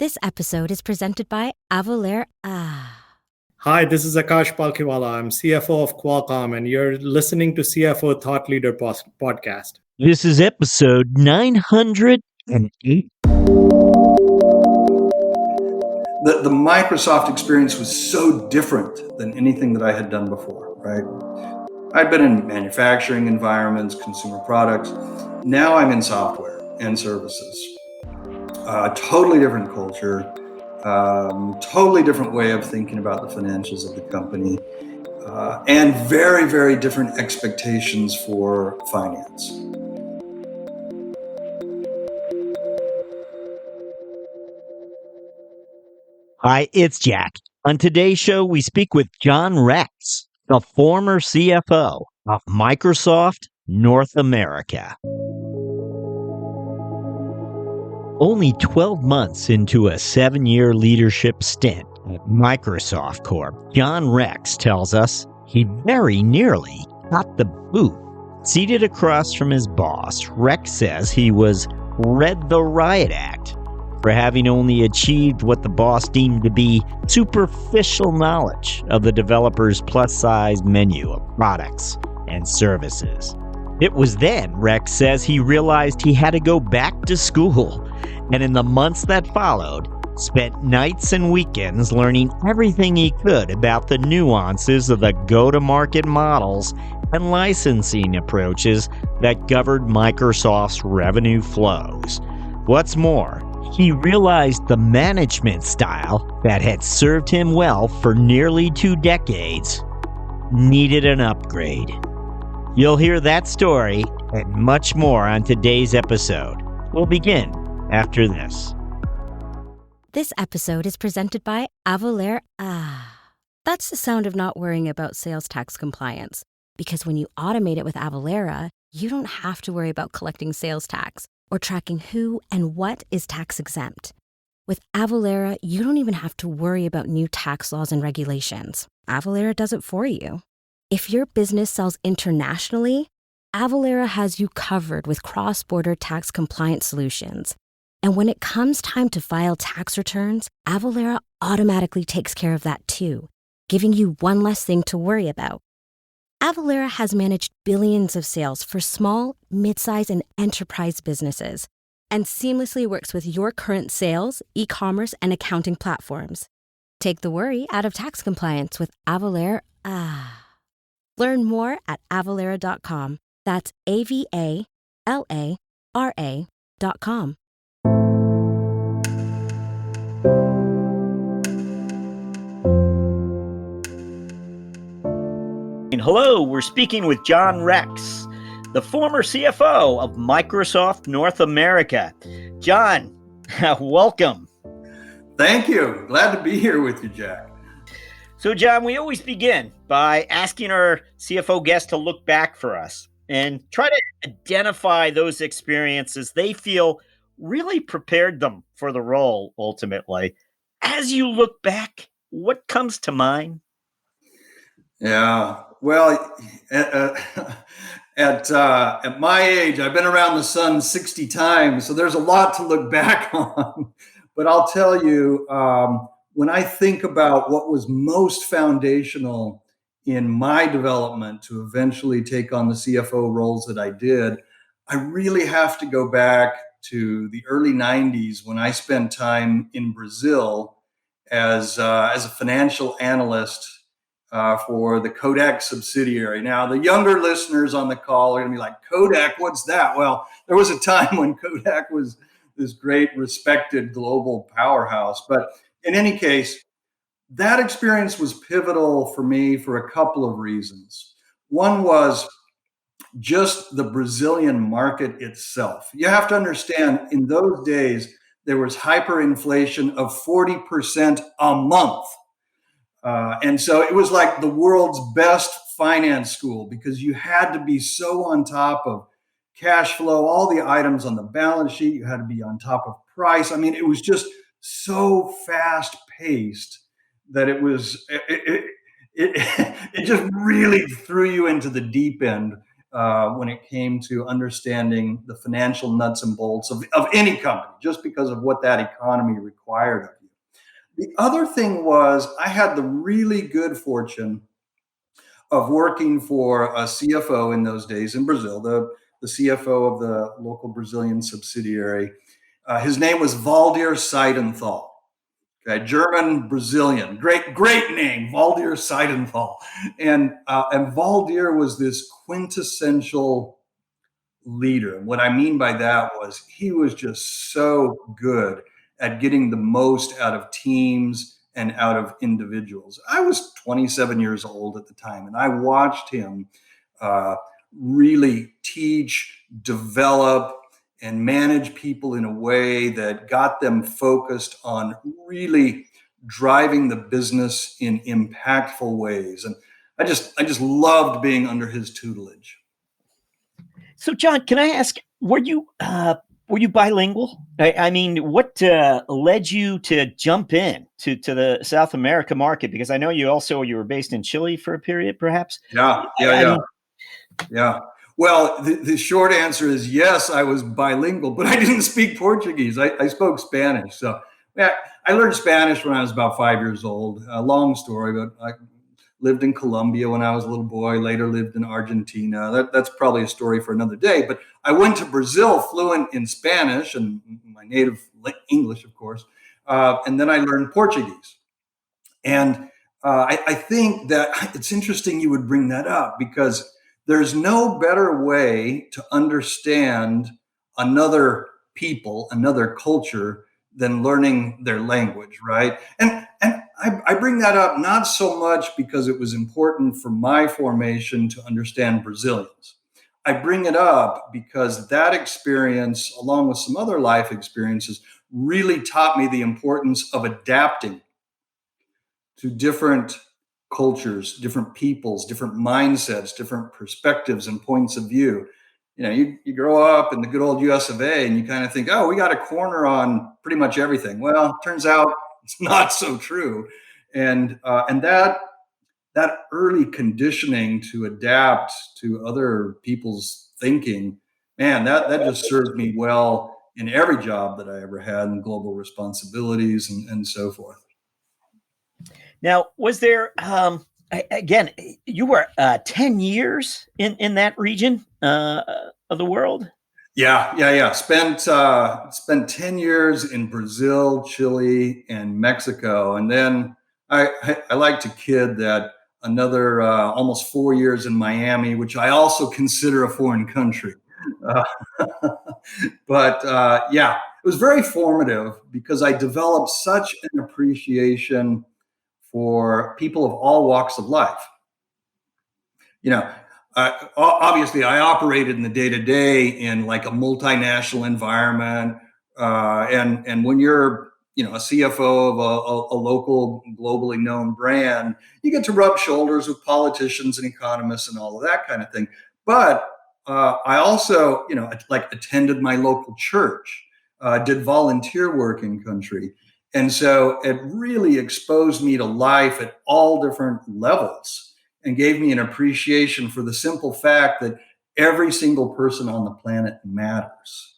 This episode is presented by Avalara. Hi, this is Akash Palkiwala. I'm CFO of Qualcomm, and you're listening to CFO Thought Leader Podcast. This is episode 908. The Microsoft experience was so different than anything that I had done before, right? I'd been in manufacturing environments, consumer products. Now I'm in software and services. Totally different culture, totally different way of thinking about the financials of the company, and very, very different expectations for finance. Hi, it's Jack. On today's show, we speak with John Rex, the former CFO of Microsoft North America. Only 12 months into a 7-year leadership stint at Microsoft Corp, John Rex tells us he very nearly got the boot. Seated across from his boss, Rex says he was read the Riot Act for having only achieved what the boss deemed to be superficial knowledge of the developer's plus-size menu of products and services. It was then, Rex says, he realized he had to go back to school, and in the months that followed, spent nights and weekends learning everything he could about the nuances of the go-to-market models and licensing approaches that governed Microsoft's revenue flows. What's more, he realized the management style that had served him well for nearly 2 decades needed an upgrade. You'll hear that story and much more on today's episode. We'll begin after this. This episode is presented by Avalara. That's the sound of not worrying about sales tax compliance. Because when you automate it with Avalara, you don't have to worry about collecting sales tax or tracking who and what is tax exempt. With Avalara, you don't even have to worry about new tax laws and regulations. Avalara does it for you. If your business sells internationally, Avalara has you covered with cross-border tax compliance solutions. And when it comes time to file tax returns, Avalara automatically takes care of that too, giving you one less thing to worry about. Avalara has managed billions of sales for small, mid-size, and enterprise businesses, and seamlessly works with your current sales, e-commerce, and accounting platforms. Take the worry out of tax compliance with Avalara. Learn more at avalara.com. That's AVALARA.com. Hello, we're speaking with John Rex, the former CFO of Microsoft North America. John, welcome. Thank you. Glad to be here with you, Jack. So, John, we always begin by asking our CFO guests to look back for us and try to identify those experiences they feel really prepared them for the role, ultimately. As you look back, what comes to mind? Yeah, well, at my age, I've been around the sun 60 times, so there's a lot to look back on. But I'll tell you, when I think about what was most foundational in my development to eventually take on the CFO roles that I did, I really have to go back to the early 90s when I spent time in Brazil as a financial analyst for the Kodak subsidiary. Now, the younger listeners on the call are going to be like, Kodak, what's that? Well, there was a time when Kodak was this great, respected global powerhouse. But in any case, that experience was pivotal for me for a couple of reasons. One was just the Brazilian market itself. You have to understand, in those days, there was hyperinflation of 40% a month. And so it was like the world's best finance school because you had to be so on top of cash flow, all the items on the balance sheet. You had to be on top of price. I mean, it was just so fast paced that it just really threw you into the deep end. when it came to understanding the financial nuts and bolts of any company, just because of what that economy required of you. The other thing was I had the really good fortune of working for a CFO in those days in Brazil, the CFO of the local Brazilian subsidiary. His name was Valdir Seidenthal. Okay, German Brazilian, great name, Valdir Seidenthal, and Valdir was this quintessential leader. And what I mean by that was he was just so good at getting the most out of teams and out of individuals. I was 27 years old at the time, and I watched him really teach, develop, and manage people in a way that got them focused on really driving the business in impactful ways. And I just loved being under his tutelage. So, John, can I ask, were you bilingual? I mean, what led you to jump in to the South America market? Because I know you were based in Chile for a period, perhaps. Yeah. Well, the short answer is yes, I was bilingual, but I didn't speak Portuguese. I spoke Spanish. So yeah, I learned Spanish when I was about 5 years old. Long story, but I lived in Colombia when I was a little boy, later lived in Argentina. That's probably a story for another day. But I went to Brazil fluent in Spanish and my native English, of course. And then I learned Portuguese. And I think that it's interesting you would bring that up, because there's no better way to understand another people, another culture, than learning their language, right? And I bring that up not so much because it was important for my formation to understand Brazilians. I bring it up because that experience, along with some other life experiences, really taught me the importance of adapting to different cultures, different peoples, different mindsets, different perspectives and points of view. You know, you grow up in the good old US of A and you kind of think, oh, we got a corner on pretty much everything. Well, turns out it's not so true. And that early conditioning to adapt to other people's thinking, man, that just served me well in every job that I ever had, and global responsibilities and so forth. Now, was there, again, you were 10 years in that region of the world? Yeah. Spent 10 years in Brazil, Chile, and Mexico. And then I like to kid that another almost 4 years in Miami, which I also consider a foreign country. But it was very formative because I developed such an appreciation for people of all walks of life. You know, obviously I operated in the day-to-day in like a multinational environment. And when you're, a CFO of a local globally known brand, you get to rub shoulders with politicians and economists and all of that kind of thing. But I also, attended my local church, did volunteer work in country. And so it really exposed me to life at all different levels and gave me an appreciation for the simple fact that every single person on the planet matters.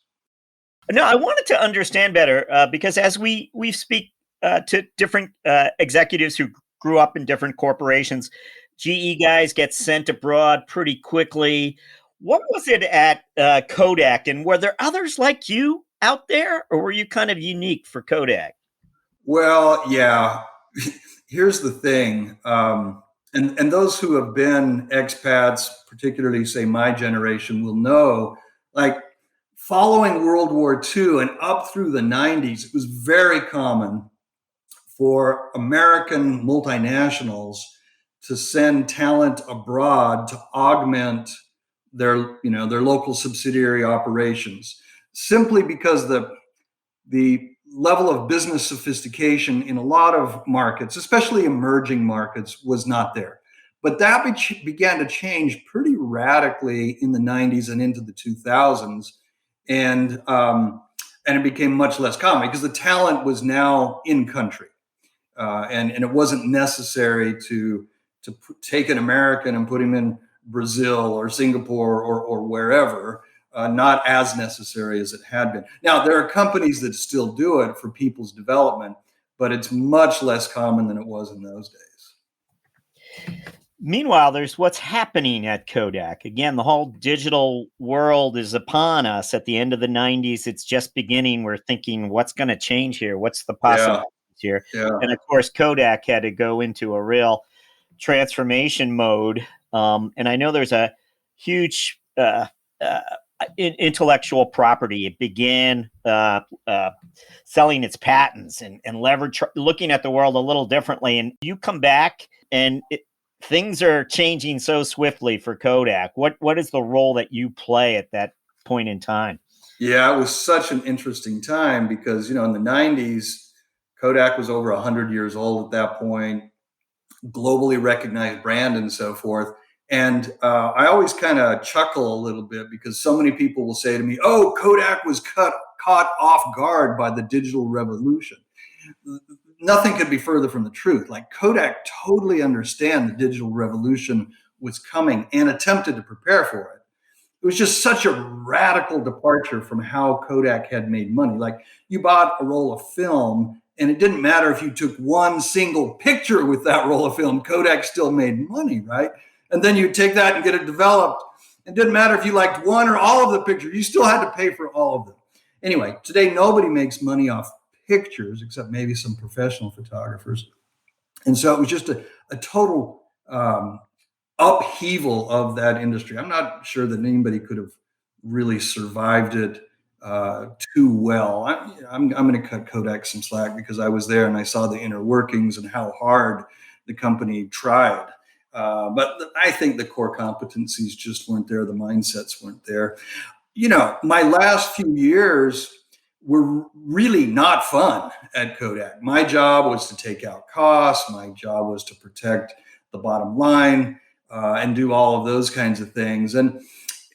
No, I wanted to understand better because as we speak to different executives who grew up in different corporations, GE guys get sent abroad pretty quickly. What was it at Kodak, and were there others like you out there, or were you kind of unique for Kodak? Well, yeah. Here's the thing. And those who have been expats, particularly say my generation, will know, like following World War II and up through the 90s, it was very common for American multinationals to send talent abroad to augment their local subsidiary operations, simply because the level of business sophistication in a lot of markets, especially emerging markets, was not there. But that began to change pretty radically in the 90s and into the 2000s. And it became much less common because the talent was now in country. And it wasn't necessary to take an American and put him in Brazil or Singapore or wherever, not as necessary as it had been. Now, there are companies that still do it for people's development, but it's much less common than it was in those days. Meanwhile, there's what's happening at Kodak. Again, the whole digital world is upon us at the end of the 90s. It's just beginning. We're thinking, what's going to change here? What's the possibilities here? Yeah. And of course, Kodak had to go into a real transformation mode. And I know there's a huge intellectual property. It began selling its patents and leverage, looking at the world a little differently. And you come back and things are changing so swiftly for Kodak. What is the role that you play at that point in time? Yeah, it was such an interesting time because, in the 90s, Kodak was over 100 years old at that point, globally recognized brand and so forth. And I always kind of chuckle a little bit because so many people will say to me, oh, Kodak was caught off guard by the digital revolution. Nothing could be further from the truth. Like, Kodak totally understand the digital revolution was coming and attempted to prepare for it. It was just such a radical departure from how Kodak had made money. Like, you bought a roll of film and it didn't matter if you took one single picture with that roll of film, Kodak still made money, right? And then you take that and get it developed. It didn't matter if you liked one or all of the pictures, you still had to pay for all of them. Anyway, today nobody makes money off pictures except maybe some professional photographers. And so it was just a total upheaval of that industry. I'm not sure that anybody could have really survived it too well. I'm going to cut Kodak some slack because I was there and I saw the inner workings and how hard the company tried. But I think the core competencies just weren't there. The mindsets weren't there. My last few years were really not fun at Kodak. My job was to take out costs. My job was to protect the bottom line and do all of those kinds of things. And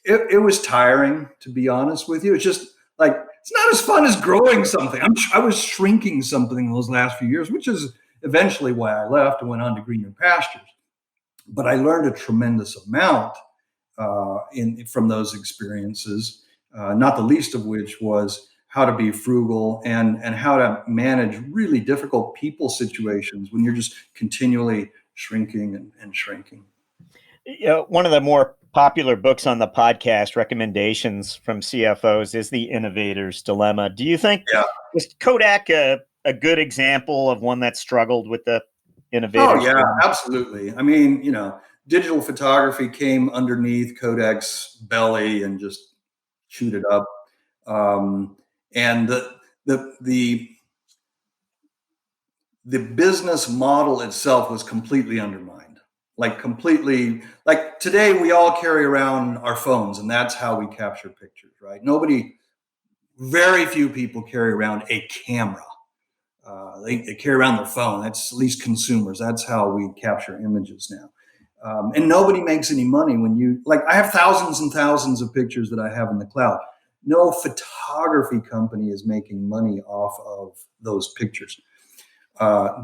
it was tiring, to be honest with you. It's just like, it's not as fun as growing something. I was shrinking something in those last few years, which is eventually why I left and went on to greener pastures. But I learned a tremendous amount from those experiences, not the least of which was how to be frugal and how to manage really difficult people situations when you're just continually shrinking and shrinking. One of the more popular books on the podcast recommendations from CFOs is The Innovator's Dilemma. Do you think was Kodak a good example of one that struggled with the innovator's dilemma? Absolutely. I mean, digital photography came underneath Kodak's belly and just chewed it up. And the business model itself was completely undermined. Like today we all carry around our phones and that's how we capture pictures, right? Very few people carry around a camera. They carry around their phone. That's at least consumers. That's how we capture images now. And nobody makes any money when I have thousands and thousands of pictures that I have in the cloud. No photography company is making money off of those pictures.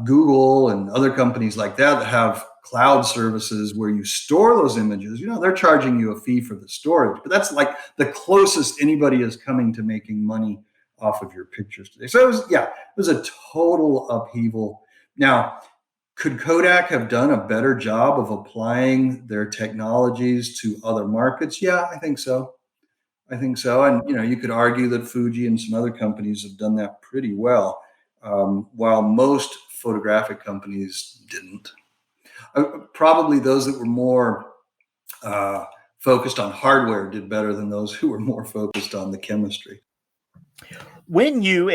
Google and other companies like that have cloud services where you store those images, they're charging you a fee for the storage, but that's like the closest anybody is coming to making money off of your pictures today. So it was a total upheaval. Now, could Kodak have done a better job of applying their technologies to other markets? Yeah, I think so. And, you could argue that Fuji and some other companies have done that pretty well, while most photographic companies didn't. Probably those that were more focused on hardware did better than those who were more focused on the chemistry. When you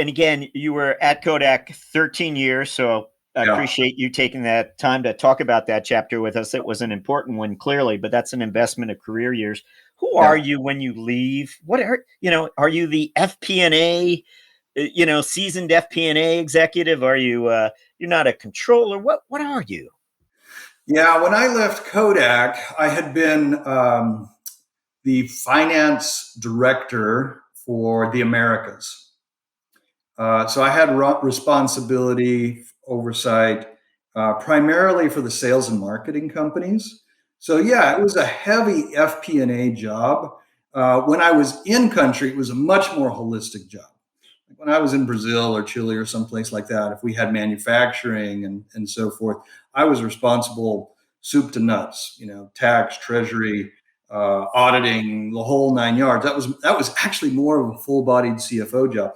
were at Kodak 13 years, so I appreciate you taking that time to talk about that chapter with us. It was an important one, clearly, but that's an investment of career years. Who are you when you leave? Are you the FP&A, seasoned FP&A executive? Are you, you're not a controller? What are you? Yeah, when I left Kodak, I had been the finance director for the Americas. So I had responsibility, oversight, primarily for the sales and marketing companies. So yeah, it was a heavy FP&A job. When I was in country, it was a much more holistic job. When I was in Brazil or Chile or someplace like that, if we had manufacturing and so forth, I was responsible soup to nuts, tax, treasury, auditing, the whole 9 yards. That was actually more of a full-bodied CFO job.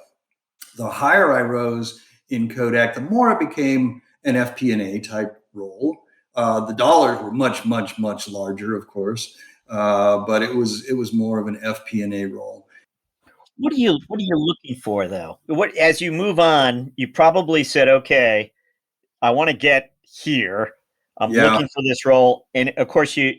The higher I rose in Kodak, the more it became an FP&A type role. The dollars were much, much, much larger, of course, but it was more of an FP&A role. What are you looking for though? What as you move on, you probably said, okay, I want to get here. I'm Yeah, looking for this role. And of course you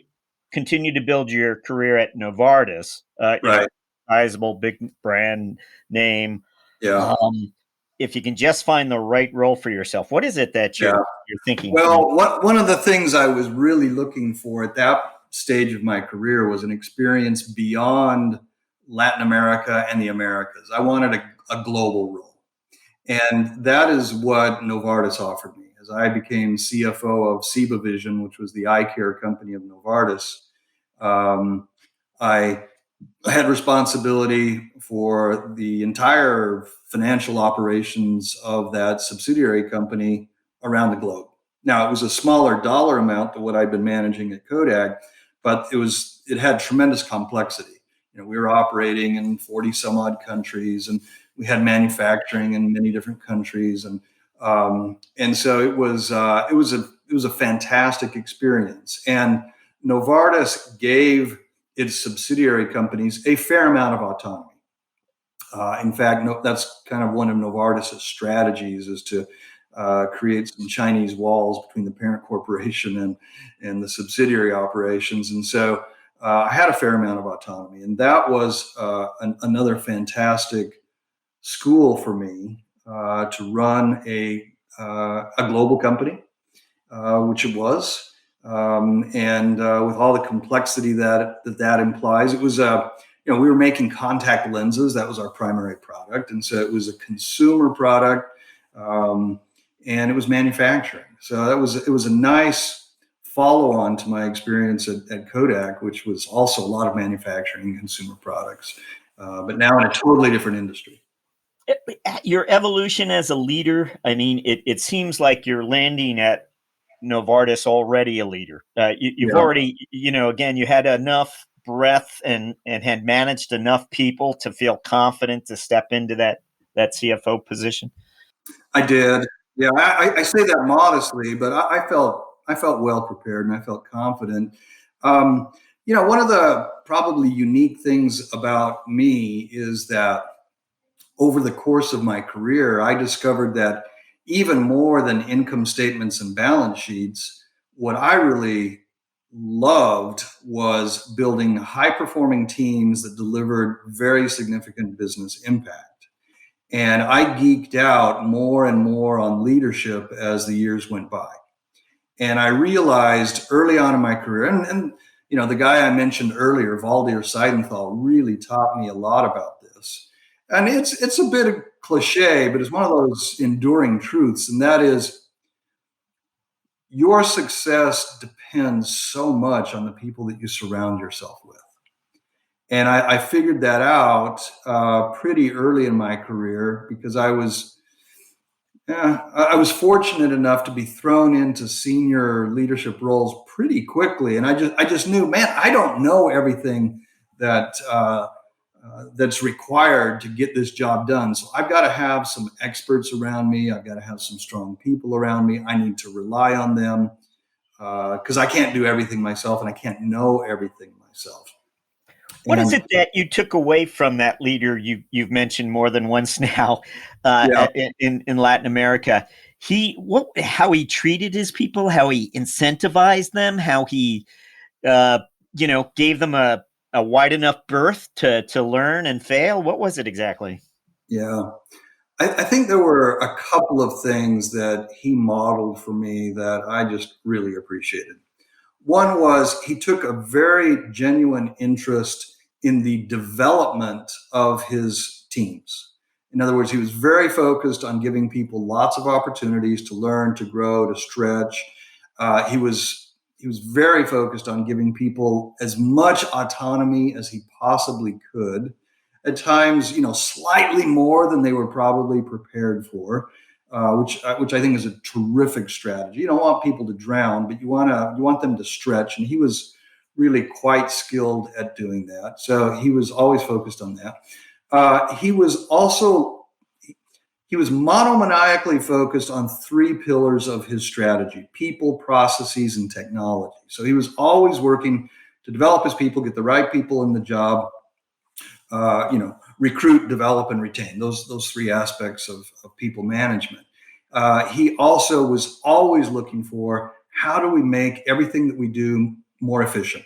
continue to build your career at Novartis, right. sizable big brand name. Yeah, Um, if you can just find the right role for yourself, what is it that yeah. you're thinking? Well, one of the things I was really looking for at that stage of my career was an experience beyond Latin America and the Americas. I wanted a global role. And that is what Novartis offered me. As I became CFO of Ciba Vision, which was the eye care company of Novartis, I had responsibility for the entire financial operations of that subsidiary company around the globe. Now, it was a smaller dollar amount than what I'd been managing at Kodak, but it had tremendous complexity. We were operating in 40 some odd countries, and we had manufacturing in many different countries, and so it was a fantastic experience. And Novartis gave its subsidiary companies a fair amount of autonomy. In fact, that's kind of one of Novartis' strategies, is to create some Chinese walls between the parent corporation and the subsidiary operations. And so I had a fair amount of autonomy. And that was another fantastic school for me to run a global company, which it was. And with all the complexity that implies, it was we were making contact lenses. That was our primary product, and so it was a consumer product, and it was manufacturing. So it was a nice follow-on to my experience at Kodak, which was also a lot of manufacturing and consumer products, but now in a totally different industry. Your evolution as a leader, I mean, it seems like you're landing at Novartis already a leader. You've Yeah. already, again, you had enough breadth and had managed enough people to feel confident to step into that CFO position. I did. Yeah, I say that modestly, but I felt well prepared and I felt confident. One of the probably unique things about me is that over the course of my career, I discovered that even more than income statements and balance sheets, what I really loved was building high performing teams that delivered very significant business impact. And I geeked out more and more on leadership as the years went by. And I realized early on in my career, and the guy I mentioned earlier, Valdir Seidenthal, really taught me a lot about this. And it's a bit of cliche, but it's one of those enduring truths, and that is your success depends so much on the people that you surround yourself with. And I figured that out pretty early in my career because I was fortunate enough to be thrown into senior leadership roles pretty quickly, and I just knew, man, I don't know everything that's required to get this job done. So I've got to have some experts around me. I've got to have some strong people around me. I need to rely on them because I can't do everything myself, and I can't know everything myself. What is it that you took away from that leader you've mentioned more than once now in Latin America? How he treated his people, how he incentivized them, how he gave them a wide enough berth to learn and fail. What was it exactly? Yeah, I think there were a couple of things that he modeled for me that I just really appreciated. One was he took a very genuine interest in the development of his teams. In other words, he was very focused on giving people lots of opportunities to learn, to grow, to stretch. He was he was very focused on giving people as much autonomy as he possibly could. At times, slightly more than they were probably prepared for, which I think is a terrific strategy. You don't want people to drown, but you want them to stretch, and he was really quite skilled at doing that. So he was always focused on that. He was monomaniacally focused on three pillars of his strategy: people, processes, and technology. So he was always working to develop his people, get the right people in the job, recruit, develop, and retain. Those three aspects of people management. He also was always looking for, how do we make everything that we do more efficient?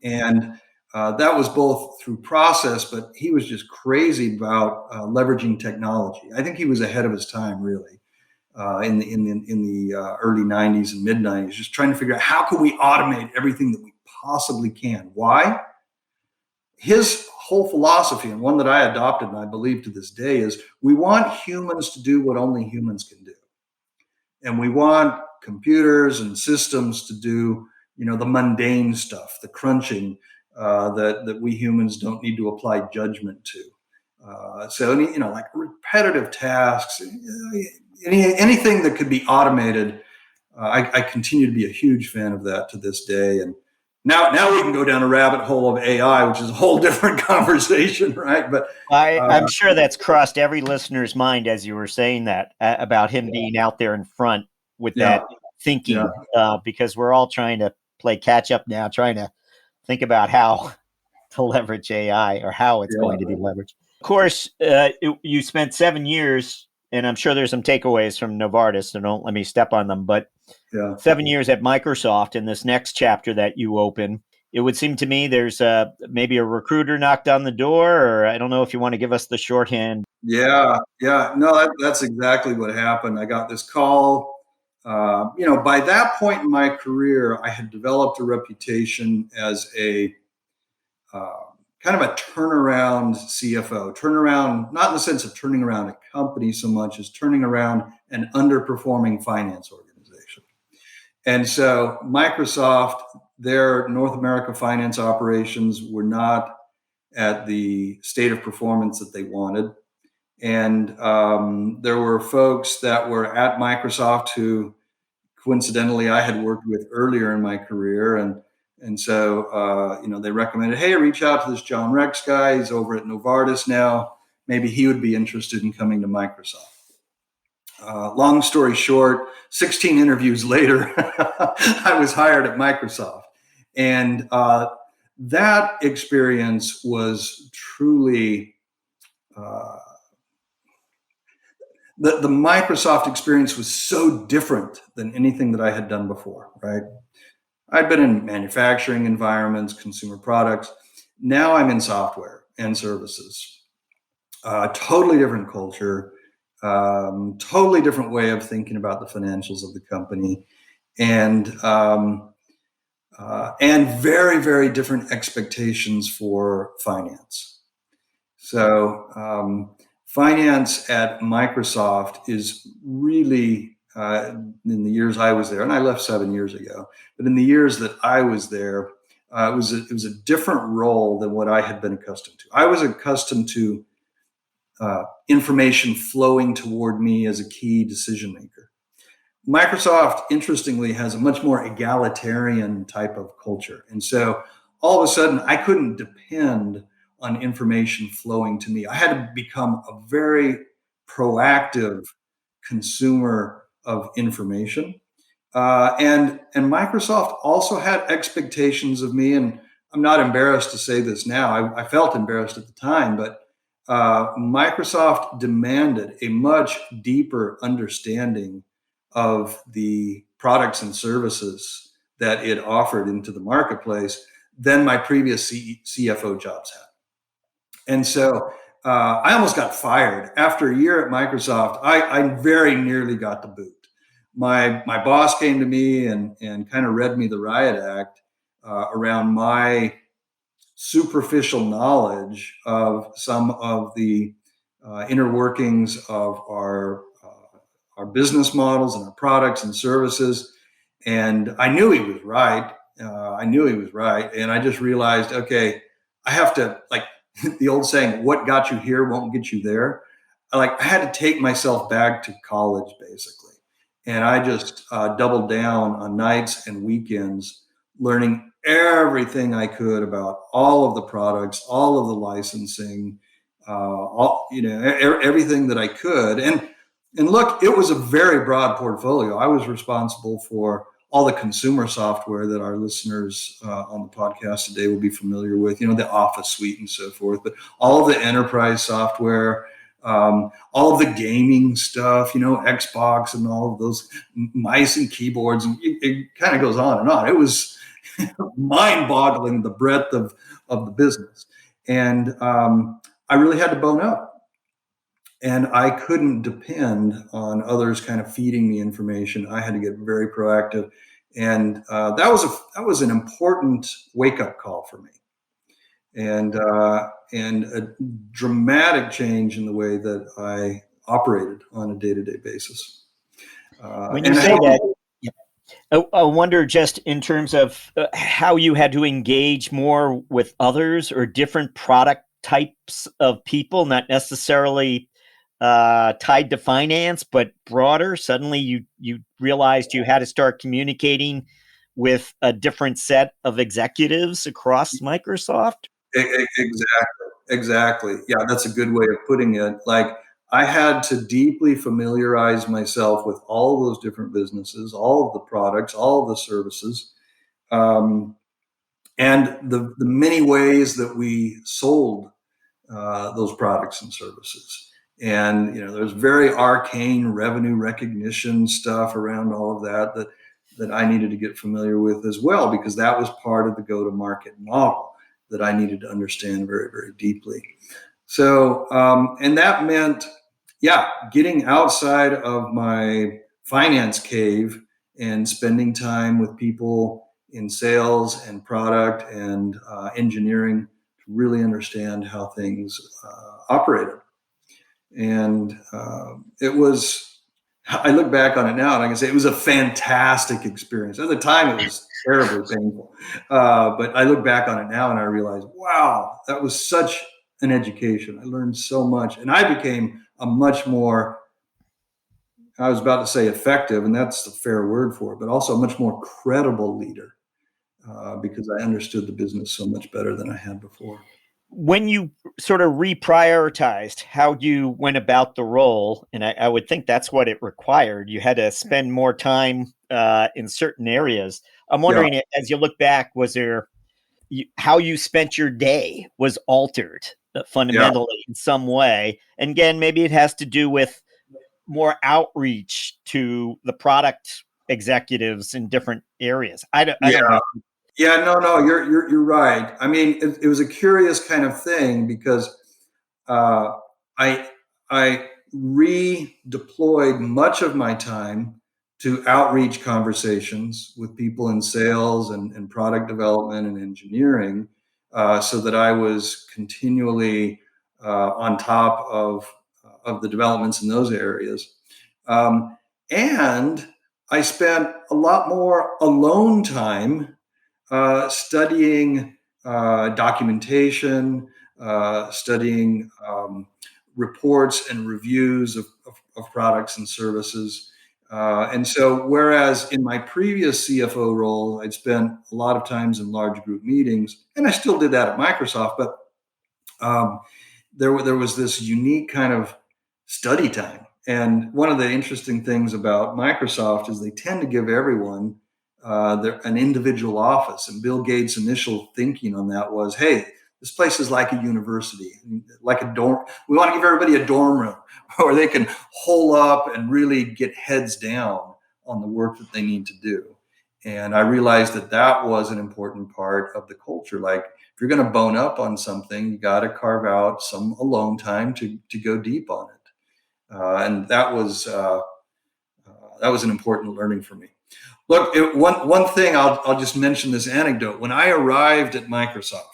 And that was both through process, but he was just crazy about leveraging technology. I think he was ahead of his time, really, in the early '90s and mid '90s, just trying to figure out how can we automate everything that we possibly can. Why? His whole philosophy, and one that I adopted and I believe to this day, is we want humans to do what only humans can do, and we want computers and systems to do the mundane stuff, the crunching that we humans don't need to apply judgment to. So like repetitive tasks, anything that could be automated. I continue to be a huge fan of that to this day. And now we can go down a rabbit hole of AI, which is a whole different conversation, right? But I'm sure that's crossed every listener's mind as you were saying that, about him being out there in front with that thinking, because we're all trying to play catch up now, trying to think about how to leverage AI or how it's going to be leveraged. Of course, you spent 7 years, and I'm sure there's some takeaways from Novartis, so don't let me step on them, but 7 years at Microsoft. In this next chapter that you open, it would seem to me there's maybe a recruiter knocked on the door, or I don't know if you want to give us the shorthand. No, that's exactly what happened. I got this call. By that point in my career, I had developed a reputation as a kind of a turnaround CFO. Turnaround, not in the sense of turning around a company so much as turning around an underperforming finance organization. And so Microsoft, their North America finance operations were not at the state of performance that they wanted. And there were folks that were at Microsoft who, coincidentally, I had worked with earlier in my career. And so, they recommended, hey, reach out to this John Rex guy. He's over at Novartis now. Maybe he would be interested in coming to Microsoft. Long story short, 16 interviews later, I was hired at Microsoft. And that experience was truly, the Microsoft experience was so different than anything that I had done before, right? I'd been in manufacturing environments, consumer products. Now I'm in software and services. Totally different culture, totally different way of thinking about the financials of the company, and very, very different expectations for finance. So finance at Microsoft is really, in the years I was there, and I left 7 years ago, but in the years that I was there, it was a different role than what I had been accustomed to. I was accustomed to information flowing toward me as a key decision maker. Microsoft, interestingly, has a much more egalitarian type of culture. And so all of a sudden, I couldn't depend on information flowing to me. I had to become a very proactive consumer of information. And Microsoft also had expectations of me, and I'm not embarrassed to say this now. I felt embarrassed at the time, but Microsoft demanded a much deeper understanding of the products and services that it offered into the marketplace than my previous CFO jobs had. And so I almost got fired. After a year at Microsoft, I very nearly got the boot. My boss came to me and kind of read me the riot act around my superficial knowledge of some of the inner workings of our business models and our products and services. And I knew he was right. And I just realized, okay, I have to, like the old saying, what got you here won't get you there. I had to take myself back to college, basically. And I just doubled down on nights and weekends, learning everything I could about all of the products, all of the licensing, everything that I could. And look, it was a very broad portfolio. I was responsible for all the consumer software that our listeners on the podcast today will be familiar with, the Office suite and so forth, but all of the enterprise software, all of the gaming stuff, Xbox and all of those mice and keyboards, and it kind of goes on and on. It was mind-boggling, the breadth of the business. And I really had to bone up. And I couldn't depend on others kind of feeding me information. I had to get very proactive. And that was an important wake-up call for me. And a dramatic change in the way that I operated on a day-to-day basis. When you say that, I wonder just in terms of how you had to engage more with others or different product types of people, not necessarily tied to finance, but broader. Suddenly you realized you had to start communicating with a different set of executives across Microsoft. Exactly. Yeah, that's a good way of putting it. I had to deeply familiarize myself with all of those different businesses, all of the products, all of the services, and the many ways that we sold those products and services. And there's very arcane revenue recognition stuff around all of that I needed to get familiar with as well, because that was part of the go-to-market model that I needed to understand very, very deeply. So, and that meant, getting outside of my finance cave and spending time with people in sales and product and engineering to really understand how things operated. And I look back on it now and I can say it was a fantastic experience. At the time, it was terribly painful. But I look back on it now and I realize, wow, that was such an education. I learned so much. And I became a much more, I was about to say effective, and that's a fair word for it, but also a much more credible leader because I understood the business so much better than I had before. When you sort of reprioritized how you went about the role, and I would think that's what it required, you had to spend more time in certain areas. I'm wondering, as you look back, was there how you spent your day was altered fundamentally in some way? And again, maybe it has to do with more outreach to the product executives in different areas. I don't know. Yeah, no, you're right. I mean, it was a curious kind of thing because I redeployed much of my time to outreach conversations with people in sales and product development and engineering, so that I was continually on top of the developments in those areas. And I spent a lot more alone time studying documentation, studying reports and reviews of products and services. And so, whereas in my previous CFO role, I'd spent a lot of times in large group meetings, and I still did that at Microsoft, but there was this unique kind of study time. And one of the interesting things about Microsoft is they tend to give everyone an individual office. And Bill Gates' initial thinking on that was, hey, this place is like a university, like a dorm. We want to give everybody a dorm room where they can hole up and really get heads down on the work that they need to do. And I realized that was an important part of the culture. Like, if you're going to bone up on something, you got to carve out some alone time to go deep on it. And that was an important learning for me. Look, one thing, I'll just mention this anecdote. When I arrived at Microsoft,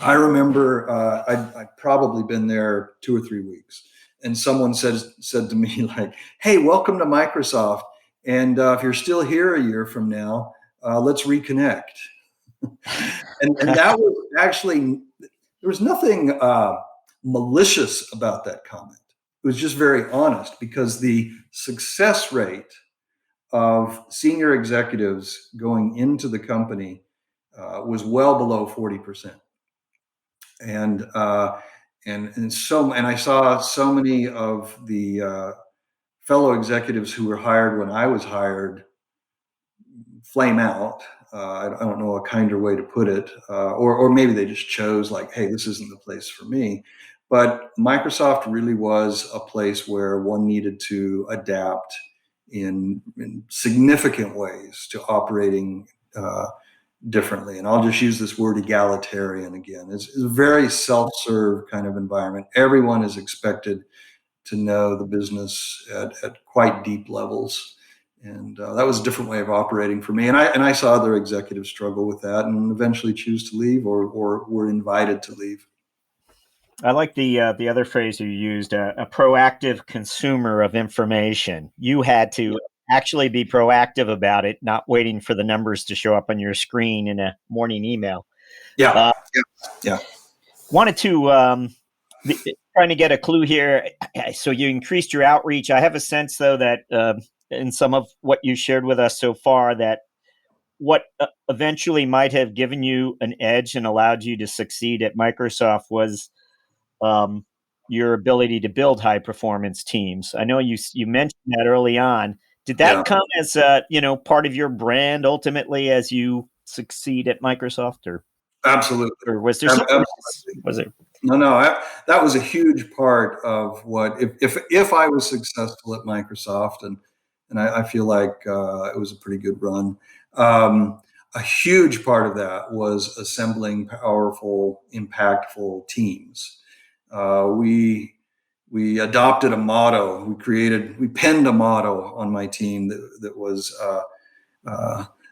I remember I'd probably been there 2 or 3 weeks, and someone said to me, like, "Hey, welcome to Microsoft." And if you're still here a year from now, let's reconnect. and that was actually, there was nothing malicious about that comment. It was just very honest, because the success rate of senior executives going into the company was well below 40%. And I saw so many of the fellow executives who were hired when I was hired flame out. I don't know a kinder way to put it, or maybe they just chose like, hey, this isn't the place for me. But Microsoft really was a place where one needed to adapt in significant ways to operating differently. And I'll just use this word egalitarian again. It's a very self-serve kind of environment. Everyone is expected to know the business at quite deep levels. And that was a different way of operating for me. And I saw other executives struggle with that and eventually choose to leave or were invited to leave. I like the other phrase you used, a proactive consumer of information. You had to actually be proactive about it, not waiting for the numbers to show up on your screen in a morning email. Yeah. Wanted to trying to get a clue here. So you increased your outreach. I have a sense, though, that in some of what you shared with us so far, that what eventually might have given you an edge and allowed you to succeed at Microsoft was your ability to build high performance teams. I know you mentioned that early on. Did that come as part of your brand ultimately as you succeed at Microsoft, or absolutely, or was there something else? Was it? No, that was a huge part of what, if I was successful at Microsoft, and I feel like it was a pretty good run. A huge part of that was assembling powerful, impactful teams. We adopted a motto. We penned a motto on my team that was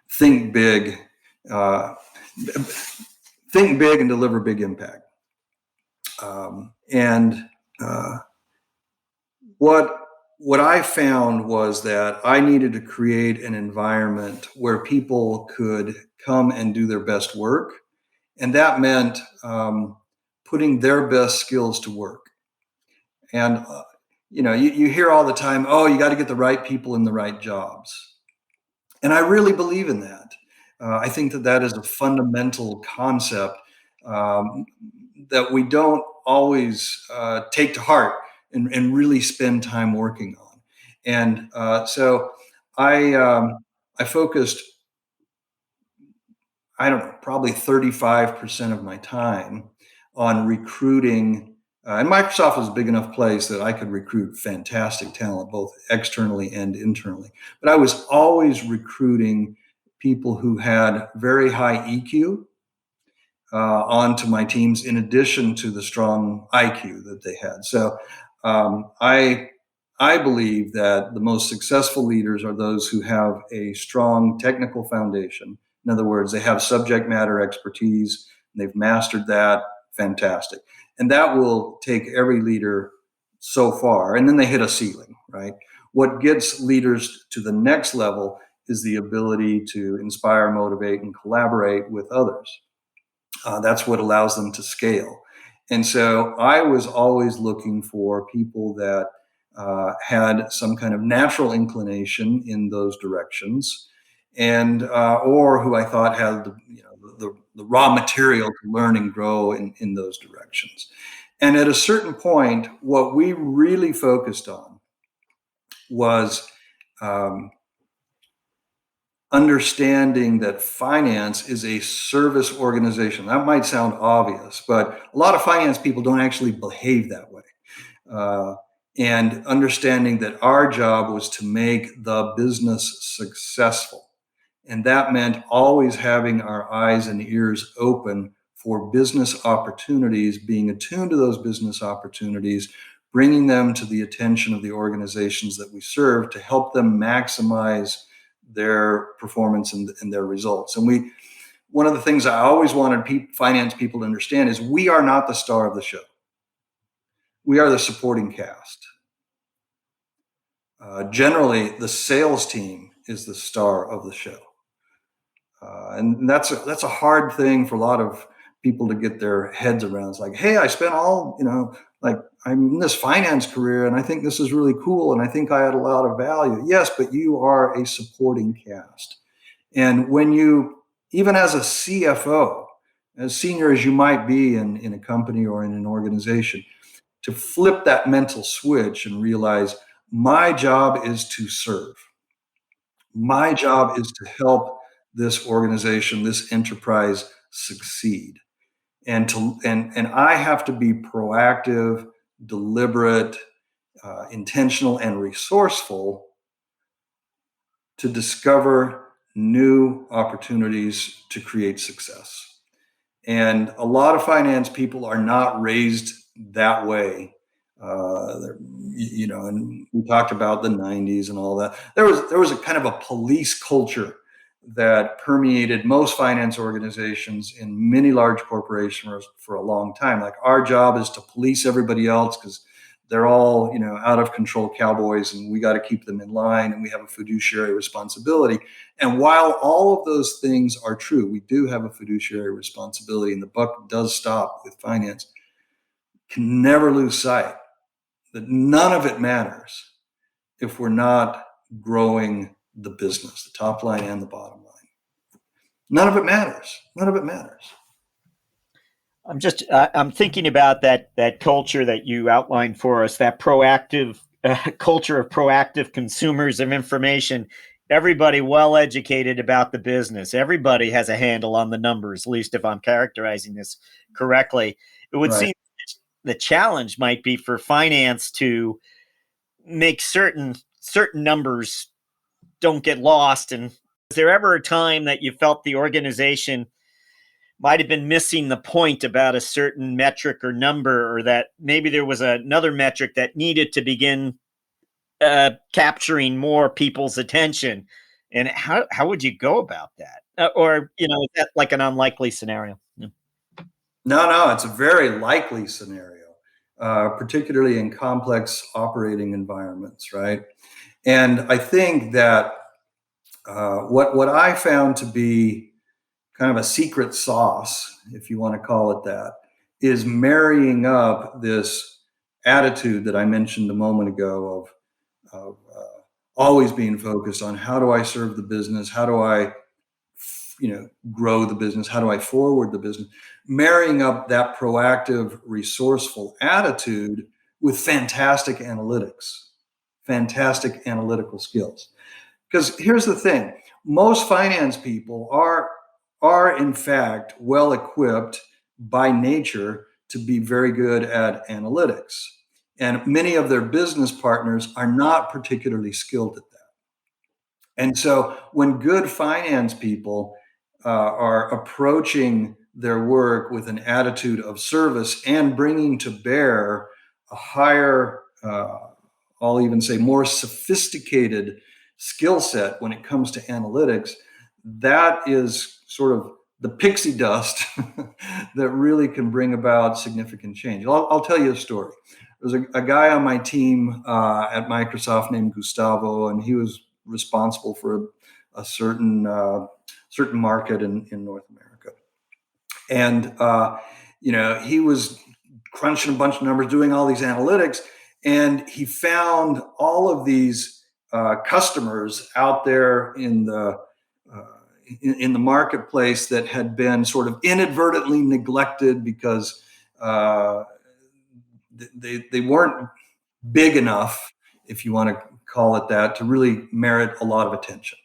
think big, and deliver big impact. What I found was that I needed to create an environment where people could come and do their best work, and that meant putting their best skills to work. And you hear all the time, oh, you got to get the right people in the right jobs, and I really believe in that. I think that is a fundamental concept that we don't always take to heart and really spend time working on. And so I focused, I don't know, probably 35% of my time on recruiting. And Microsoft was a big enough place that I could recruit fantastic talent, both externally and internally. But I was always recruiting people who had very high EQ onto my teams, in addition to the strong IQ that they had. So I believe that the most successful leaders are those who have a strong technical foundation. In other words, they have subject matter expertise, and they've mastered that. Fantastic. And that will take every leader so far. And then they hit a ceiling, right? What gets leaders to the next level is the ability to inspire, motivate, and collaborate with others. That's what allows them to scale. And so I was always looking for people that had some kind of natural inclination in those directions, and or who I thought had the raw material to learn and grow in those directions. And at a certain point, what we really focused on was understanding that finance is a service organization. That might sound obvious, but a lot of finance people don't actually behave that way. And understanding that our job was to make the business successful. And that meant always having our eyes and ears open for business opportunities, being attuned to those business opportunities, bringing them to the attention of the organizations that we serve to help them maximize their performance and their results. And one of the things I always wanted finance people to understand is we are not the star of the show. We are the supporting cast. Generally, the sales team is the star of the show. And that's a hard thing for a lot of people to get their heads around. It's like, hey, I spent all, like I'm in this finance career and I think this is really cool and I think I add a lot of value. Yes, but you are a supporting cast. And when you, even as a CFO, as senior as you might be in a company or in an organization, to flip that mental switch and realize my job is to serve. My job is to help this organization, this enterprise succeed. And I have to be proactive, deliberate, intentional, and resourceful to discover new opportunities to create success. And a lot of finance people are not raised that way. And we talked about the 90s and all that. There was a kind of a police culture that permeated most finance organizations in many large corporations for a long time. Like, our job is to police everybody else because they're all, out of control cowboys and we got to keep them in line and we have a fiduciary responsibility. And while all of those things are true, we do have a fiduciary responsibility and the buck does stop with finance. Can never lose sight that none of it matters if we're not growing the business, the top line and the bottom line. None of it matters. None of it matters. I'm thinking about that culture that you outlined for us, that proactive culture of proactive consumers of information. Everybody well educated about the business. Everybody has a handle on the numbers, at least if I'm characterizing this correctly. It would seem the challenge might be for finance to make certain numbers don't get lost. And is there ever a time that you felt the organization might have been missing the point about a certain metric or number, or that maybe there was another metric that needed to begin capturing more people's attention? And how would you go about that? Or, is that like an unlikely scenario? No, it's a very likely scenario, particularly in complex operating environments, right? And I think that what I found to be kind of a secret sauce, if you want to call it that, is marrying up this attitude that I mentioned a moment ago of always being focused on how do I serve the business, how do I grow the business, how do I forward the business, marrying up that proactive, resourceful attitude with fantastic analytical skills. Because here's the thing, most finance people are in fact well equipped by nature to be very good at analytics. And many of their business partners are not particularly skilled at that. And so when good finance people are approaching their work with an attitude of service and bringing to bear a higher, I'll even say more sophisticated skill set when it comes to analytics, that is sort of the pixie dust that really can bring about significant change. I'll tell you a story. There was a guy on my team at Microsoft named Gustavo, and he was responsible for a certain market in North America. And he was crunching a bunch of numbers, doing all these analytics, and he found all of these customers out there in the marketplace that had been sort of inadvertently neglected because they weren't big enough, if you want to call it that, to really merit a lot of attention.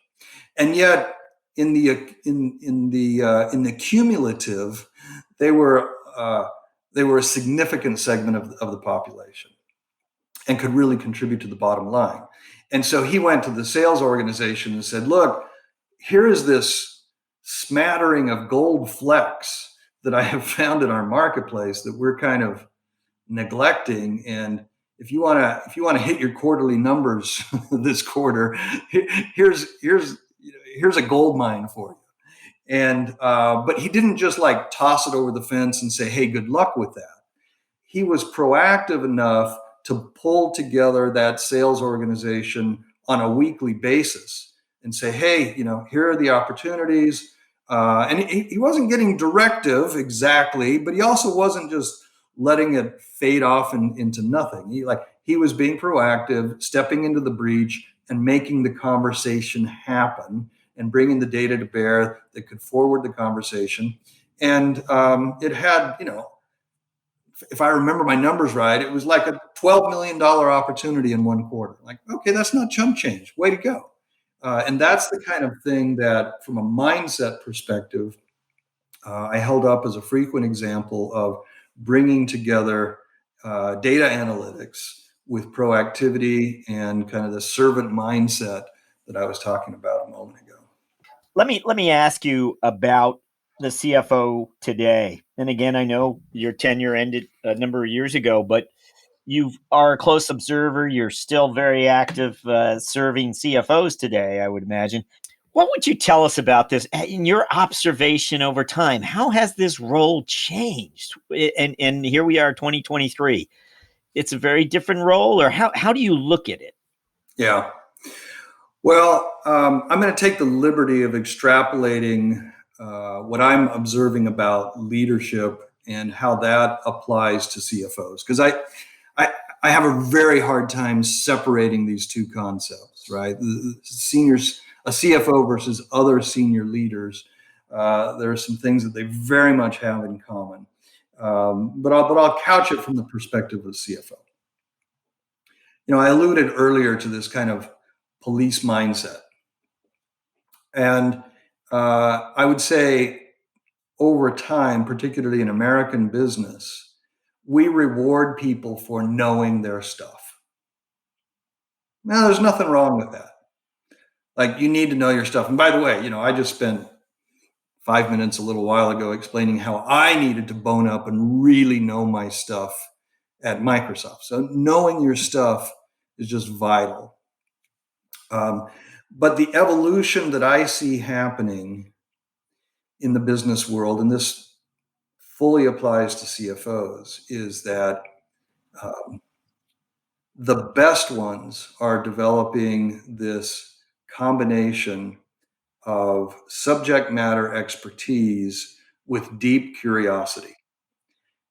And yet, in the cumulative, they were a significant segment of the population and could really contribute to the bottom line. And so he went to the sales organization and said, look, here is this smattering of gold flecks that I have found in our marketplace that we're kind of neglecting. And if you want to hit your quarterly numbers this quarter, here's a gold mine for you. And but he didn't just like toss it over the fence and say, hey, good luck with that. He was proactive enough to pull together that sales organization on a weekly basis and say, hey, here are the opportunities. And he wasn't getting directive exactly, but he also wasn't just letting it fade off into nothing. He was being proactive, stepping into the breach and making the conversation happen and bringing the data to bear that could forward the conversation. And it had, if I remember my numbers right, it was like a $12 million opportunity in one quarter. Like, okay, that's not chump change. Way to go. And that's the kind of thing that, from a mindset perspective, I held up as a frequent example of bringing together data analytics with proactivity and kind of the servant mindset that I was talking about a moment ago. Let me ask you about the CFO today. And again, I know your tenure ended a number of years ago, but you are a close observer. You're still very active serving CFOs today, I would imagine. What would you tell us about this in your observation over time? How has this role changed? And here we are, 2023. It's a very different role, or how do you look at it? Yeah. Well, I'm going to take the liberty of extrapolating what I'm observing about leadership and how that applies to CFOs, because I have a very hard time separating these two concepts, right? The seniors, a CFO versus other senior leaders. There are some things that they very much have in common, but I'll couch it from the perspective of CFO. I alluded earlier to this kind of police mindset. And I would say over time, particularly in American business, we reward people for knowing their stuff. Now, there's nothing wrong with that. Like, you need to know your stuff. And by the way, I just spent 5 minutes a little while ago explaining how I needed to bone up and really know my stuff at Microsoft. So knowing your stuff is just vital. But the evolution that I see happening in the business world, and this fully applies to CFOs, is that the best ones are developing this combination of subject matter expertise with deep curiosity.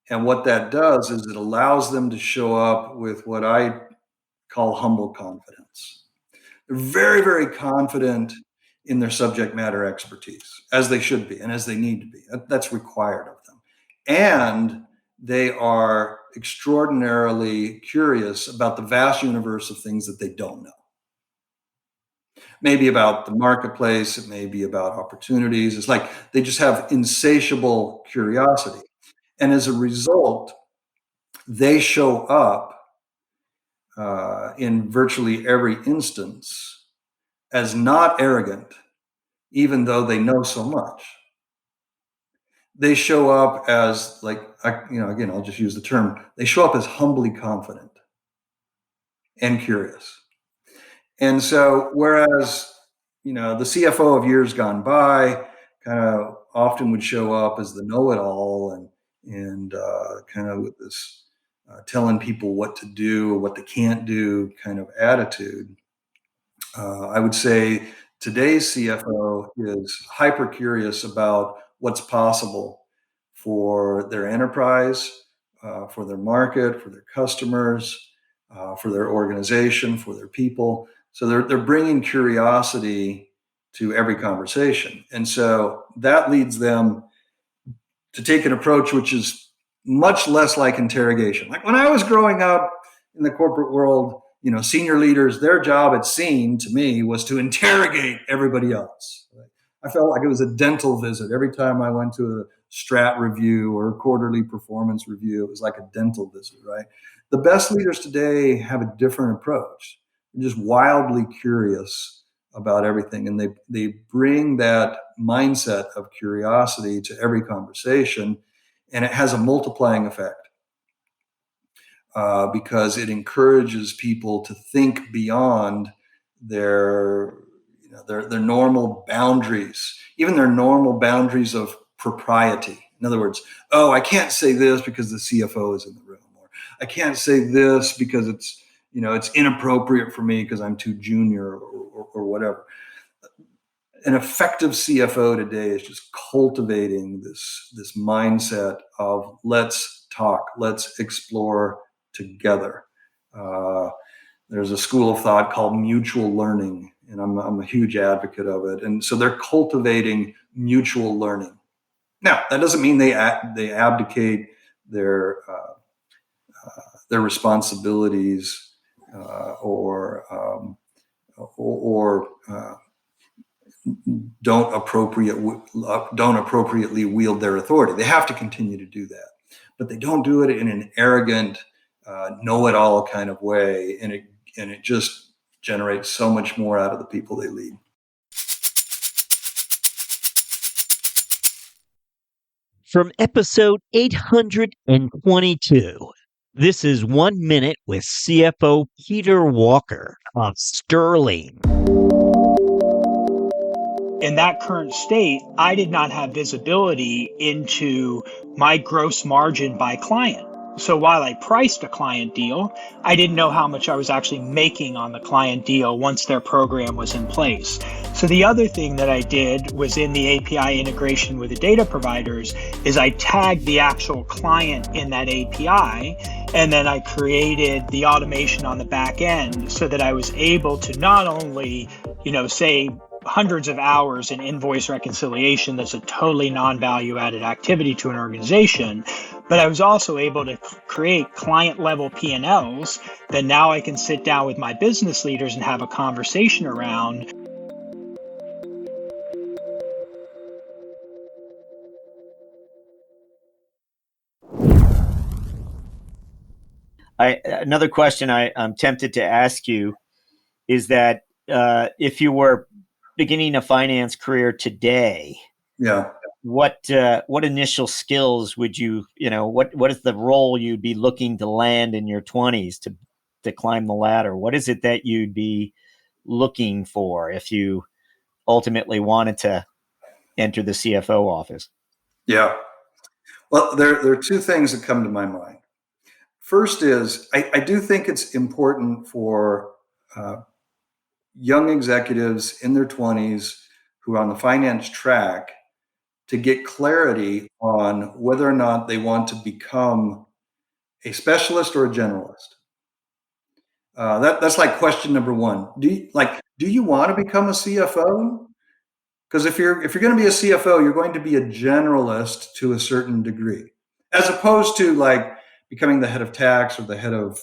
And what that does is it allows them to show up with what I call humble confidence. They're very, very confident in their subject matter expertise, as they should be and as they need to be. That's required of them. And they are extraordinarily curious about the vast universe of things that they don't know. Maybe about the marketplace, it may be about opportunities. It's like they just have insatiable curiosity. And as a result, they show up in virtually every instance as not arrogant, even though they know so much. They show up as, like, again, I'll just use the term, they show up as humbly confident and curious. And so, whereas, the CFO of years gone by kind of often would show up as the know-it-all and kind of with this telling people what to do or what they can't do kind of attitude, I would say today's CFO is hyper curious about what's possible for their enterprise, for their market, for their customers, for their organization, for their people. So they're bringing curiosity to every conversation. And so that leads them to take an approach which is much less like interrogation. Like when I was growing up in the corporate world, senior leaders, their job, it seemed to me, was to interrogate everybody else. I felt like it was a dental visit. Every time I went to a strat review or a quarterly performance review, it was like a dental visit, right? The best leaders today have a different approach. They're just wildly curious about everything. And they bring that mindset of curiosity to every conversation. And it has a multiplying effect because it encourages people to think beyond their normal boundaries, even their normal boundaries of propriety. In other words, I can't say this because the CFO is in the room, or I can't say this because it's inappropriate for me because I'm too junior or whatever. an effective CFO today is just cultivating this mindset of let's talk, let's explore together. There's a school of thought called mutual learning, and I'm a huge advocate of it. And so they're cultivating mutual learning. Now, that doesn't mean they abdicate their responsibilities or don't appropriately wield their authority. They have to continue to do that, but they don't do it in an arrogant, know-it-all kind of way, and it just generates so much more out of the people they lead. From episode 822, this is 1 Minute with CFO Peter Walker of Sterling. In that current state, I did not have visibility into my gross margin by client. So while I priced a client deal, I didn't know how much I was actually making on the client deal once their program was in place. So the other thing that I did was in the API integration with the data providers is I tagged the actual client in that API, and then I created the automation on the back end so that I was able to not only, say hundreds of hours in invoice reconciliation that's a totally non-value added activity to an organization, but I was also able to create client level P&Ls that now I can sit down with my business leaders and have a conversation around. Another question I'm tempted to ask you is that if you were beginning a finance career today, what initial skills would you, what is the role you'd be looking to land in your 20s to climb the ladder? What is it that you'd be looking for if you ultimately wanted to enter the CFO office? Yeah. Well, there are two things that come to my mind. First is I do think it's important for young executives in their 20s who are on the finance track to get clarity on whether or not they want to become a specialist or a generalist. That's like question number one. Do you want to become a CFO? Because if you're going to be a CFO, you're going to be a generalist to a certain degree, as opposed to like becoming the head of tax or the head of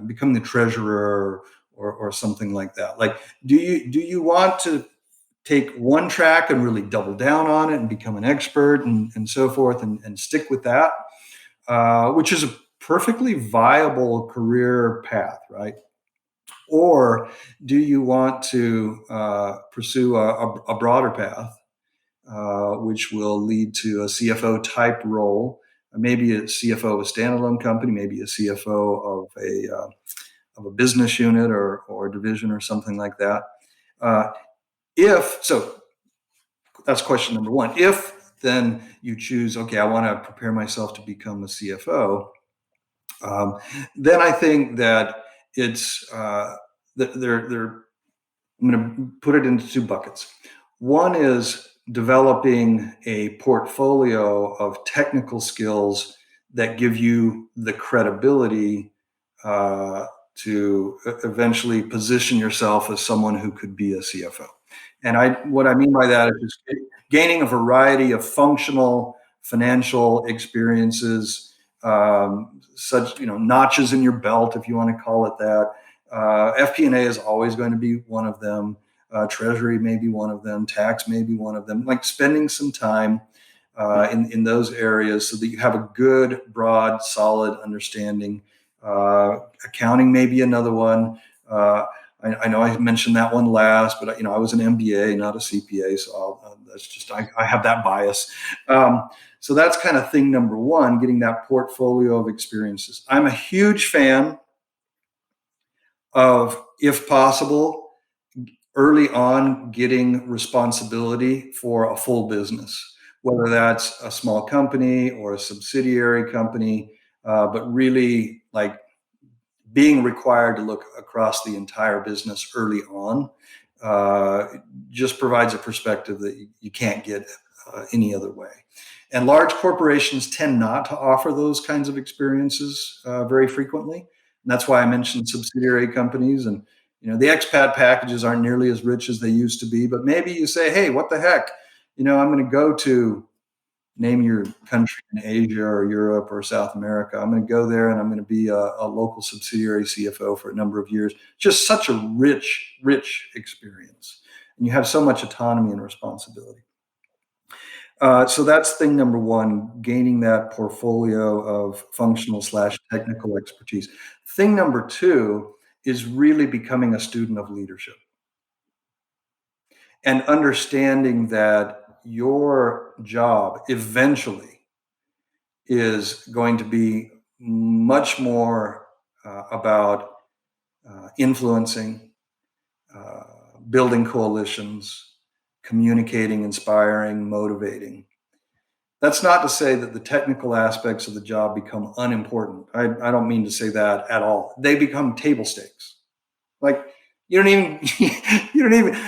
becoming the treasurer or something like that. Like, do you want to take one track and really double down on it and become an expert and so forth and stick with that, which is a perfectly viable career path, right? Or do you want to pursue a broader path, which will lead to a CFO type role, maybe a CFO of a standalone company, maybe a CFO of a business unit or a division or something like that. So that's question number one. If then you choose, okay, I want to prepare myself to become a CFO, then I think that it's I'm going to put it into two buckets. One is developing a portfolio of technical skills that give you the credibility to eventually position yourself as someone who could be a CFO. And what I mean by that is just gaining a variety of functional, financial experiences, such notches in your belt, if you want to call it that. FP&A is always going to be one of them. Treasury may be one of them. Tax may be one of them. Like spending some time in those areas so that you have a good, broad, solid understanding. Accounting may be another one. I know I mentioned that one last, but I was an MBA, not a CPA, so that's just I have that bias. So that's kind of thing number one, getting that portfolio of experiences. I'm a huge fan of, if possible, early on getting responsibility for a full business, whether that's a small company or a subsidiary company, but really like being required to look across the entire business early on. just provides a perspective that you can't get any other way. And large corporations tend not to offer those kinds of experiences very frequently. And that's why I mentioned subsidiary companies. And the expat packages aren't nearly as rich as they used to be. But maybe you say, hey, what the heck? I'm going to go to name your country in Asia or Europe or South America. I'm going to go there and I'm going to be a local subsidiary CFO for a number of years. Just such a rich, rich experience. And you have so much autonomy and responsibility. So that's thing number one, gaining that portfolio of functional/technical expertise. Thing number two is really becoming a student of leadership and understanding that your job eventually is going to be much more about influencing, building coalitions, communicating, inspiring, motivating. That's not to say that the technical aspects of the job become unimportant. I don't mean to say that at all. They become table stakes. Like you don't even,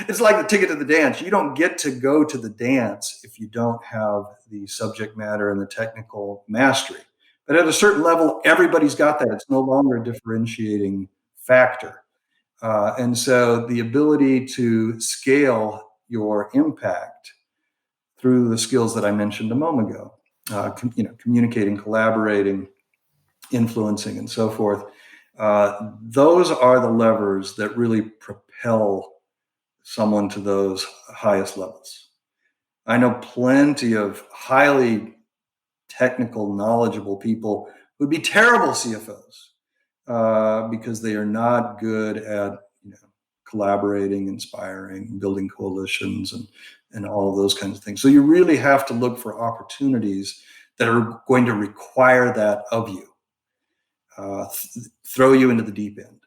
it's like the ticket to the dance. You don't get to go to the dance if you don't have the subject matter and the technical mastery. But at a certain level, everybody's got that. It's no longer a differentiating factor. And so the ability to scale your impact through the skills that I mentioned a moment ago, communicating, collaborating, influencing, and so forth. Those are the levers that really propel someone to those highest levels. I know plenty of highly technical, knowledgeable people who'd be terrible CFOs because they are not good at collaborating, inspiring, building coalitions, and all of those kinds of things. So you really have to look for opportunities that are going to require that of you, throw you into the deep end.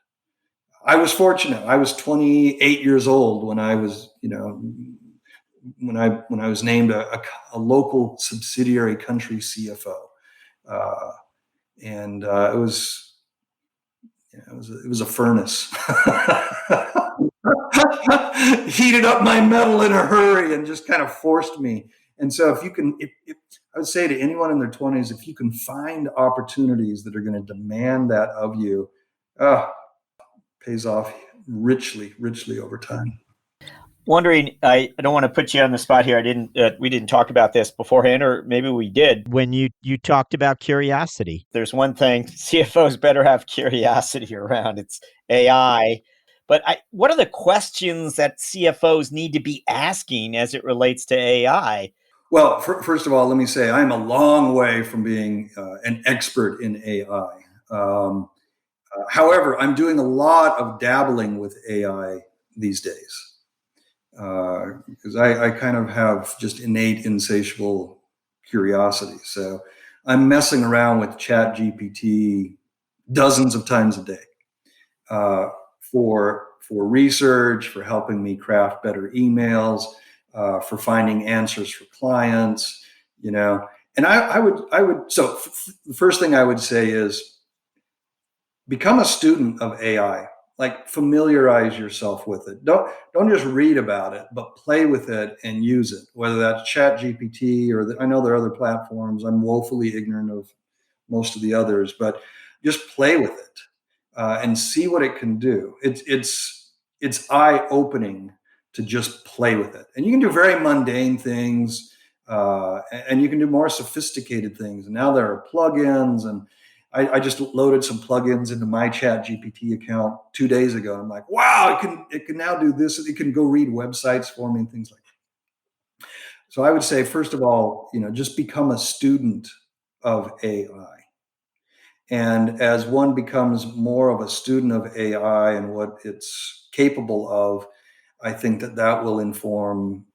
I was fortunate. I was 28 years old when I was, when I was named a local subsidiary country CFO, and it was a furnace. Heated up my metal in a hurry and just kind of forced me. And so if I would say to anyone in their 20s, if you can find opportunities that are going to demand that of you, pays off richly, richly over time. Wondering, I don't want to put you on the spot here. We didn't talk about this beforehand, or maybe we did. When you talked about curiosity, there's one thing CFOs better have curiosity around. It's AI. But what are the questions that CFOs need to be asking as it relates to AI? Well, first of all, let me say I'm a long way from being an expert in AI. However, I'm doing a lot of dabbling with AI these days because I kind of have just innate, insatiable curiosity. So I'm messing around with ChatGPT dozens of times a day. For research, for helping me craft better emails, for finding answers for clients, And I would. So the first thing I would say is become a student of AI. Like familiarize yourself with it. Don't just read about it, but play with it and use it. Whether that's ChatGPT or I know there are other platforms. I'm woefully ignorant of most of the others, but just play with it. And see what it can do. It's eye-opening to just play with it. And you can do very mundane things, and you can do more sophisticated things. And now there are plugins, and I just loaded some plugins into my ChatGPT account 2 days ago. I'm like, wow, it can now do this. It can go read websites for me and things like that. So I would say, first of all, just become a student of AI. And as one becomes more of a student of AI and what it's capable of, I think that will inform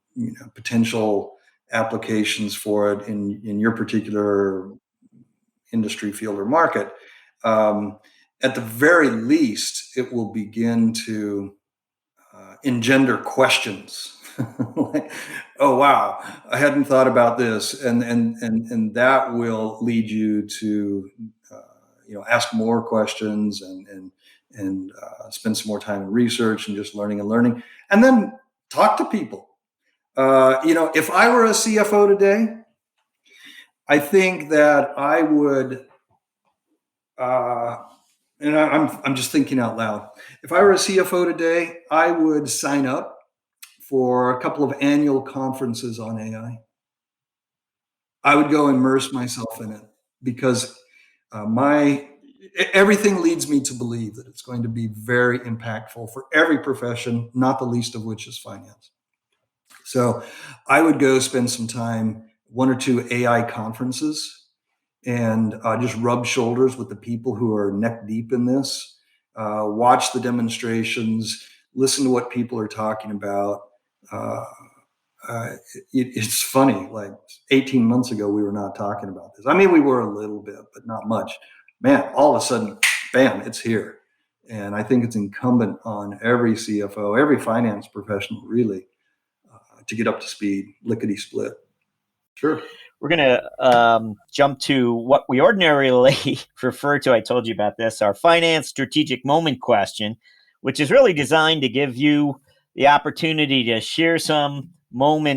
potential applications for it in your particular industry, field, or market. At the very least, it will begin to engender questions. Like, oh wow, I hadn't thought about this, and that will lead you to ask more questions and and spend some more time in research and just learning, and then talk to people. If I were a CFO today, I think that I would, and I'm just thinking out loud. If I were a CFO today, I would sign up for a couple of annual conferences on AI. I would go immerse myself in it because everything leads me to believe that it's going to be very impactful for every profession, not the least of which is finance. So I would go spend some time, 1 or 2 AI conferences, and just rub shoulders with the people who are neck deep in this, watch the demonstrations, listen to what people are talking about. It's funny, like 18 months ago, we were not talking about this. I mean, we were a little bit, but not much. Man, all of a sudden, bam, it's here. And I think it's incumbent on every CFO, every finance professional, really, to get up to speed, lickety split. Sure. We're going to jump to what we ordinarily refer to, I told you about this, our finance strategic moment question, which is really designed to give you the opportunity to share some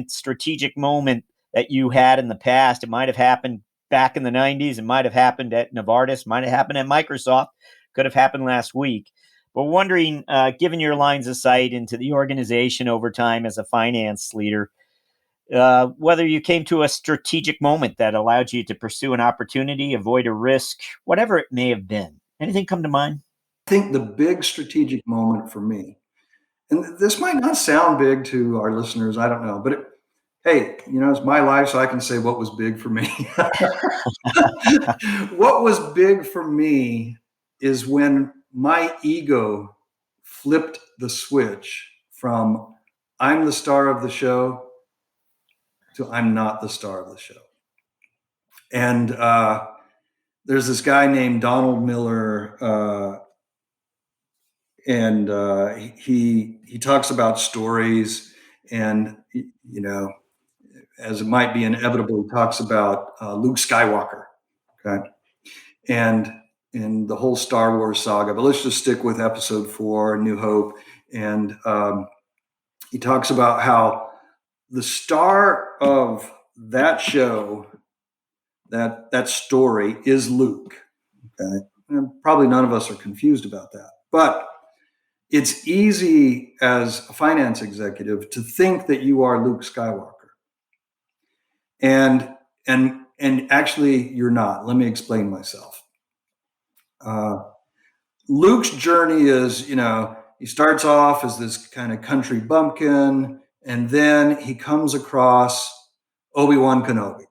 strategic moment that you had in the past. It might have happened back in the 90s. It might have happened at Novartis, might have happened at Microsoft, could have happened last week. But wondering, given your lines of sight into the organization over time as a finance leader, whether you came to a strategic moment that allowed you to pursue an opportunity, avoid a risk, whatever it may have been. Anything come to mind? I think the big strategic moment for me, and this might not sound big to our listeners, I don't know, but hey, it's my life, so I can say what was big for me. What was big for me is when my ego flipped the switch from I'm the star of the show to I'm not the star of the show. And there's this guy named Donald Miller, and he talks about stories, and as it might be inevitable, he talks about Luke Skywalker, okay, and in the whole Star Wars saga. But let's just stick with Episode 4, New Hope, and he talks about how the star of that show, that story, is Luke. Okay, and probably none of us are confused about that, but it's easy as a finance executive to think that you are Luke Skywalker. And actually you're not. Let me explain myself. Luke's journey is, he starts off as this kind of country bumpkin, and then he comes across Obi-Wan Kenobi.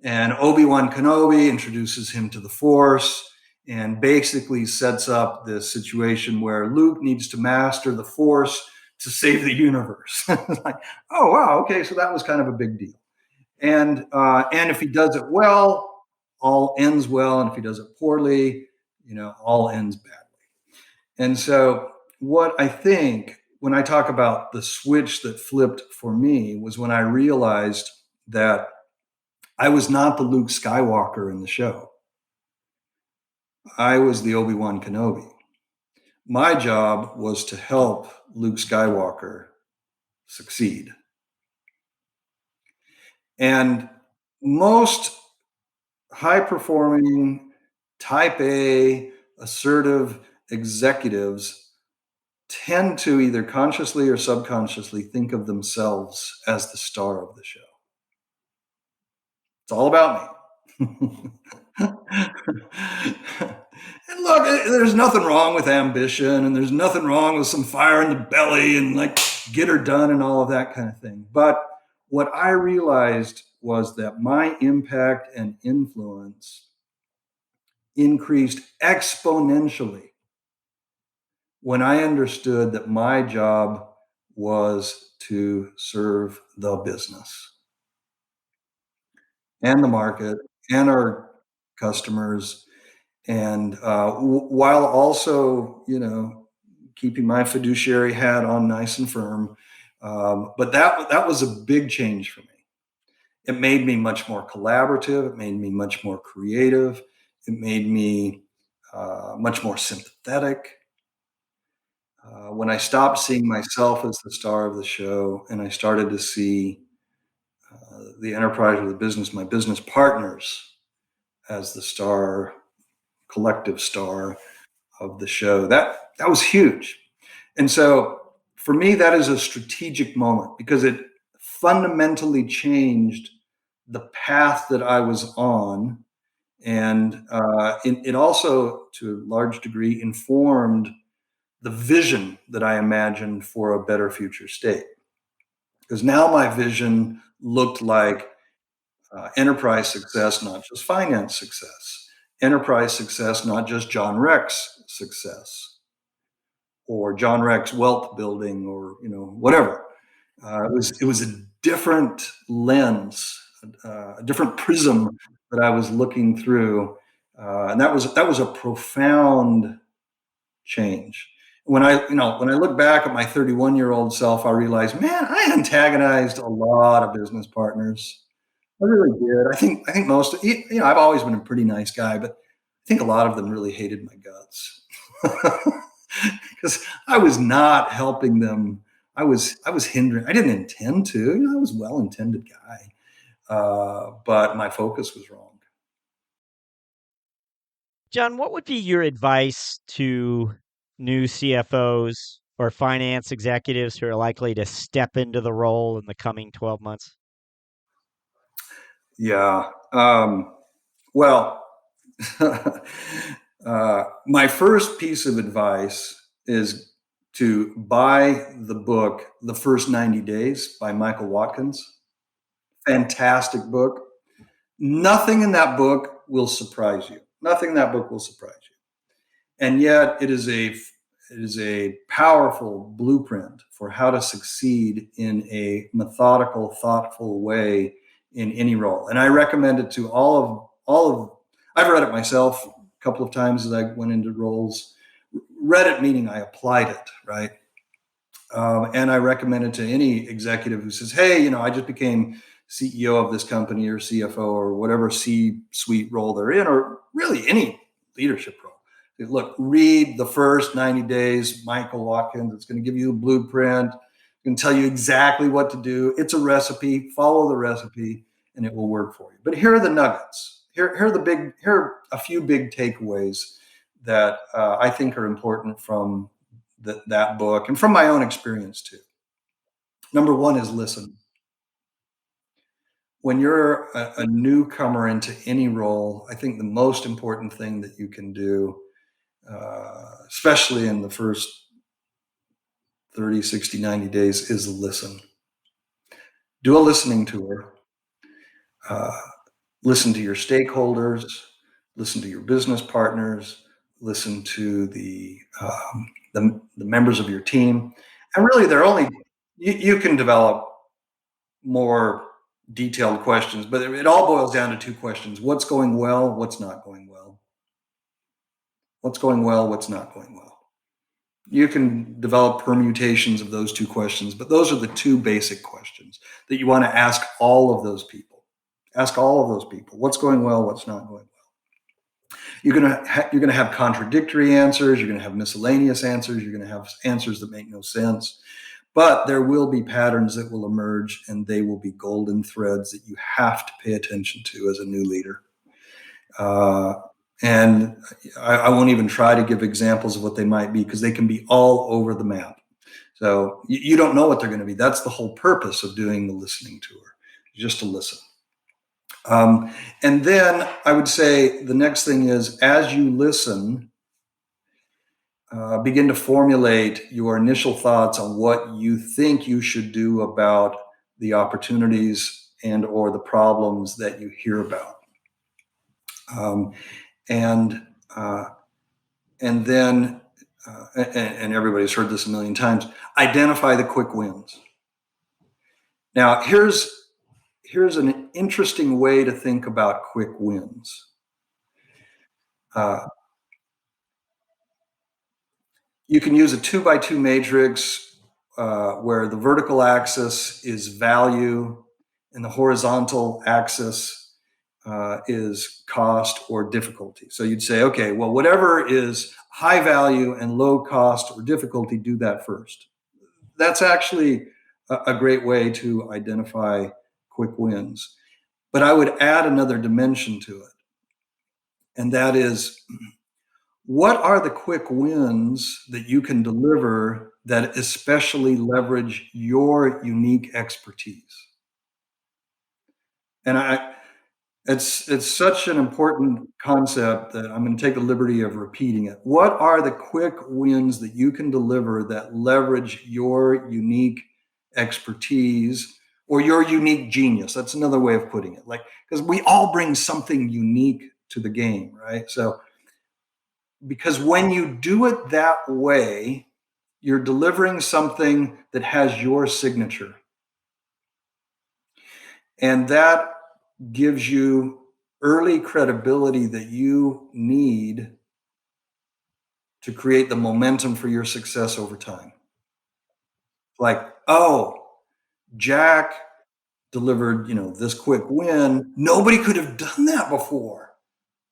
And Obi-Wan Kenobi introduces him to the Force and basically sets up this situation where Luke needs to master the Force to save the universe. Like, oh, wow, okay, so that was kind of a big deal. And if he does it well, all ends well. And if he does it poorly, all ends badly. And so what I think when I talk about the switch that flipped for me was when I realized that I was not the Luke Skywalker in the show. I was the Obi-Wan Kenobi. My job was to help Luke Skywalker succeed. And most high-performing, type A, assertive executives tend to either consciously or subconsciously think of themselves as the star of the show. It's all about me. And look, there's nothing wrong with ambition, and there's nothing wrong with some fire in the belly and like get her done and all of that kind of thing. But what I realized was that my impact and influence increased exponentially when I understood that my job was to serve the business and the market and our customers, and while also, keeping my fiduciary hat on nice and firm. But that was a big change for me. It made me much more collaborative. It made me much more creative. It made me much more sympathetic. when I stopped seeing myself as the star of the show and I started to see the enterprise or the business, my business partners, as the star, collective star of the show, that was huge. And so for me, that is a strategic moment because it fundamentally changed the path that I was on. And it also, to a large degree, informed the vision that I imagined for a better future state. Because now my vision looked like enterprise success, not just finance success, enterprise success, not just John Rex success or John Rex wealth building or whatever. It was a different lens, a different prism that I was looking through, and that was a profound change. When I look back at my 31-year-old self, I realized, man, I antagonized a lot of business partners. I really did. I think most, I've always been a pretty nice guy, but I think a lot of them really hated my guts because I was not helping them. I was hindering. I didn't intend to. I was a well-intended guy, but my focus was wrong. John, what would be your advice to new CFOs or finance executives who are likely to step into the role in the coming 12 months? Yeah. Well, my first piece of advice is to buy the book, The First 90 Days by Michael Watkins. Fantastic book. Nothing in that book will surprise you. Nothing in that book will surprise you. And yet it is a powerful blueprint for how to succeed in a methodical, thoughtful way in any role. And I recommend it to all of I've read it myself a couple of times as I went into roles. Read it meaning I applied it, right? And I recommend it to any executive who says, hey, I just became CEO of this company or CFO or whatever C-suite role they're in, or really any leadership role. Look, read The First 90 Days, Michael Watkins. It's going to give you a blueprint. It's going to tell you exactly what to do. It's a recipe. Follow the recipe, and it will work for you. But here are the nuggets. Here are a few big takeaways that I think are important from that book and from my own experience too. Number one is listen. When you're a newcomer into any role, I think the most important thing that you can do, especially in the first 30, 60, 90 days, is listen. Do a listening tour. Listen to your stakeholders, listen to your business partners, listen to the members of your team. And really, you can develop more detailed questions, but it all boils down to two questions. What's going well? What's not going well? What's going well? What's not going well? You can develop permutations of those two questions, but those are the two basic questions that you want to ask all of those people. Ask all of those people. What's going well? What's not going well? You're going to have contradictory answers. You're going to have miscellaneous answers. You're going to have answers that make no sense. But there will be patterns that will emerge, and they will be golden threads that you have to pay attention to as a new leader. And I won't even try to give examples of what they might be because they can be all over the map. So you don't know what they're going to be. That's the whole purpose of doing the listening tour, just to listen. And then I would say the next thing is, as you listen, begin to formulate your initial thoughts on what you think you should do about the opportunities and or the problems that you hear about. And then everybody's heard this a million times, identify the quick wins. Now, here's an interesting way to think about quick wins. You can use a 2x2 matrix where the vertical axis is value and the horizontal axis is cost or difficulty. So you'd say, okay, well, whatever is high value and low cost or difficulty, do that first. That's actually a great way to identify quick wins. But I would add another dimension to it. And that is, what are the quick wins that you can deliver that especially leverage your unique expertise? And it's such an important concept that I'm going to take the liberty of repeating it. What are the quick wins that you can deliver that leverage your unique expertise or your unique genius? That's another way of putting it. Because we all bring something unique to the game, right? So, because when you do it that way, you're delivering something that has your signature. And that gives you early credibility that you need to create the momentum for your success over time. Jack delivered, this quick win. Nobody could have done that before.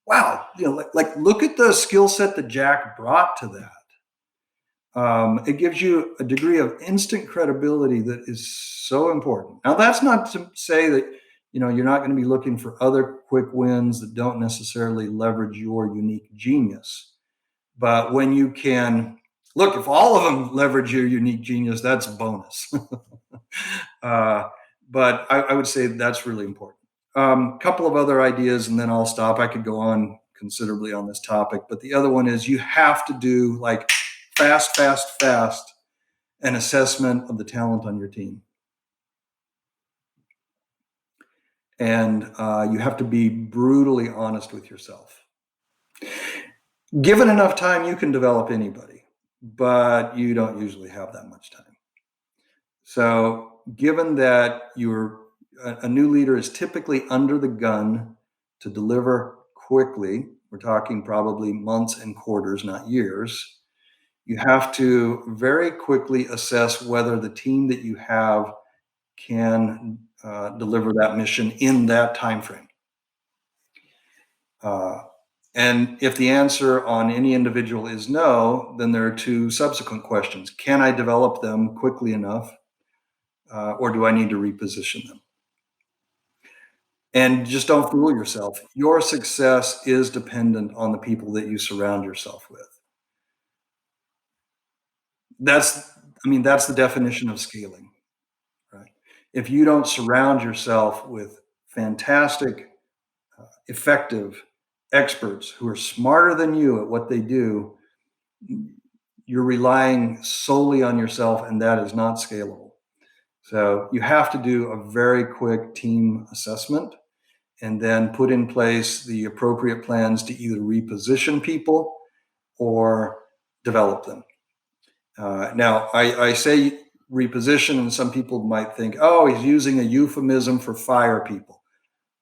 Wow. Look at the skill set that Jack brought to that. It gives you a degree of instant credibility that is so important. Now, that's not to say that, you're not going to be looking for other quick wins that don't necessarily leverage your unique genius. But when you can, look, if all of them leverage your unique genius, that's a bonus. But I would say that's really important. Couple of other ideas, and then I'll stop. I could go on considerably on this topic, but the other one is you have to do fast an assessment of the talent on your team. And you have to be brutally honest with yourself. Given enough time, you can develop anybody, but you don't usually have that much time. So given that a new leader is typically under the gun to deliver quickly, we're talking probably months and quarters, not years, you have to very quickly assess whether the team that you have can deliver that mission in that time frame. And if the answer on any individual is no, then there are two subsequent questions. Can I develop them quickly enough, or do I need to reposition them? And just don't fool yourself. Your success is dependent on the people that you surround yourself with. That's the definition of scaling, right? If you don't surround yourself with fantastic, effective experts who are smarter than you at what they do, you're relying solely on yourself, and that is not scalable. So you have to do a very quick team assessment and then put in place the appropriate plans to either reposition people or develop them. Now, I say reposition, and some people might think, oh, he's using a euphemism for fire people.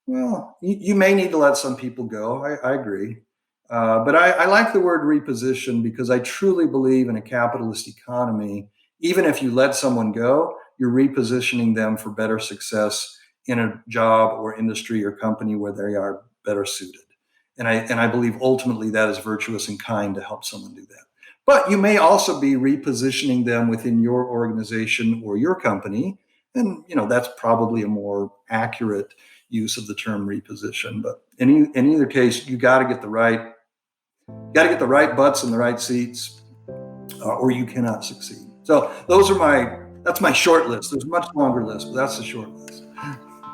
Well, you may need to let some people go. I agree. But I like the word reposition because I truly believe in a capitalist economy. Even if you let someone go, you're repositioning them for better success in a job or industry or company where they are better suited. And I believe ultimately that is virtuous and kind to help someone do that. But you may also be repositioning them within your organization or your company. And, that's probably a more accurate use of the term reposition. But in either case, you got to get the right butts in the right seats, or you cannot succeed. So that's my short list. There's a much longer list, but that's the short list.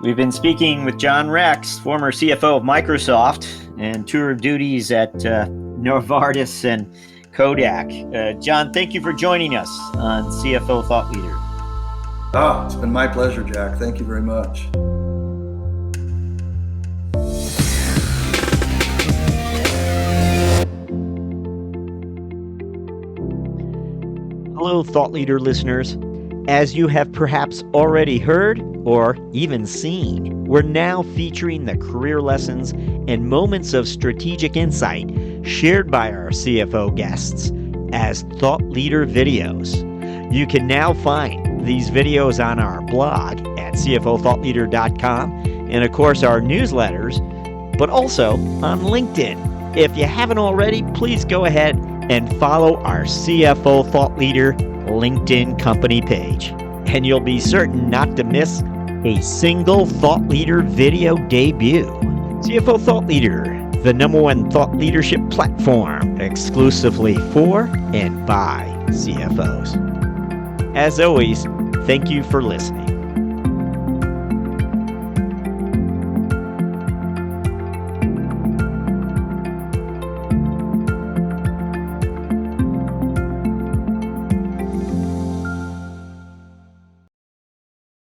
We've been speaking with John Rex, former CFO of Microsoft and tour of duties at Novartis and Kodak. John, thank you for joining us on CFO Thought Leader. Oh, it's been my pleasure, Jack. Thank you very much. Hello, Thought Leader listeners. As you have perhaps already heard or even seen, we're now featuring the career lessons and moments of strategic insight shared by our CFO guests as Thought Leader videos. You can now find these videos on our blog at cfothoughtleader.com, and of course our newsletters but also on LinkedIn. If you haven't already, please go ahead and follow our CFO Thought Leader LinkedIn company page, and you'll be certain not to miss a single Thought Leader video debut. CFO Thought Leader, the #1 thought leadership platform exclusively for and by CFOs. As always, thank you for listening.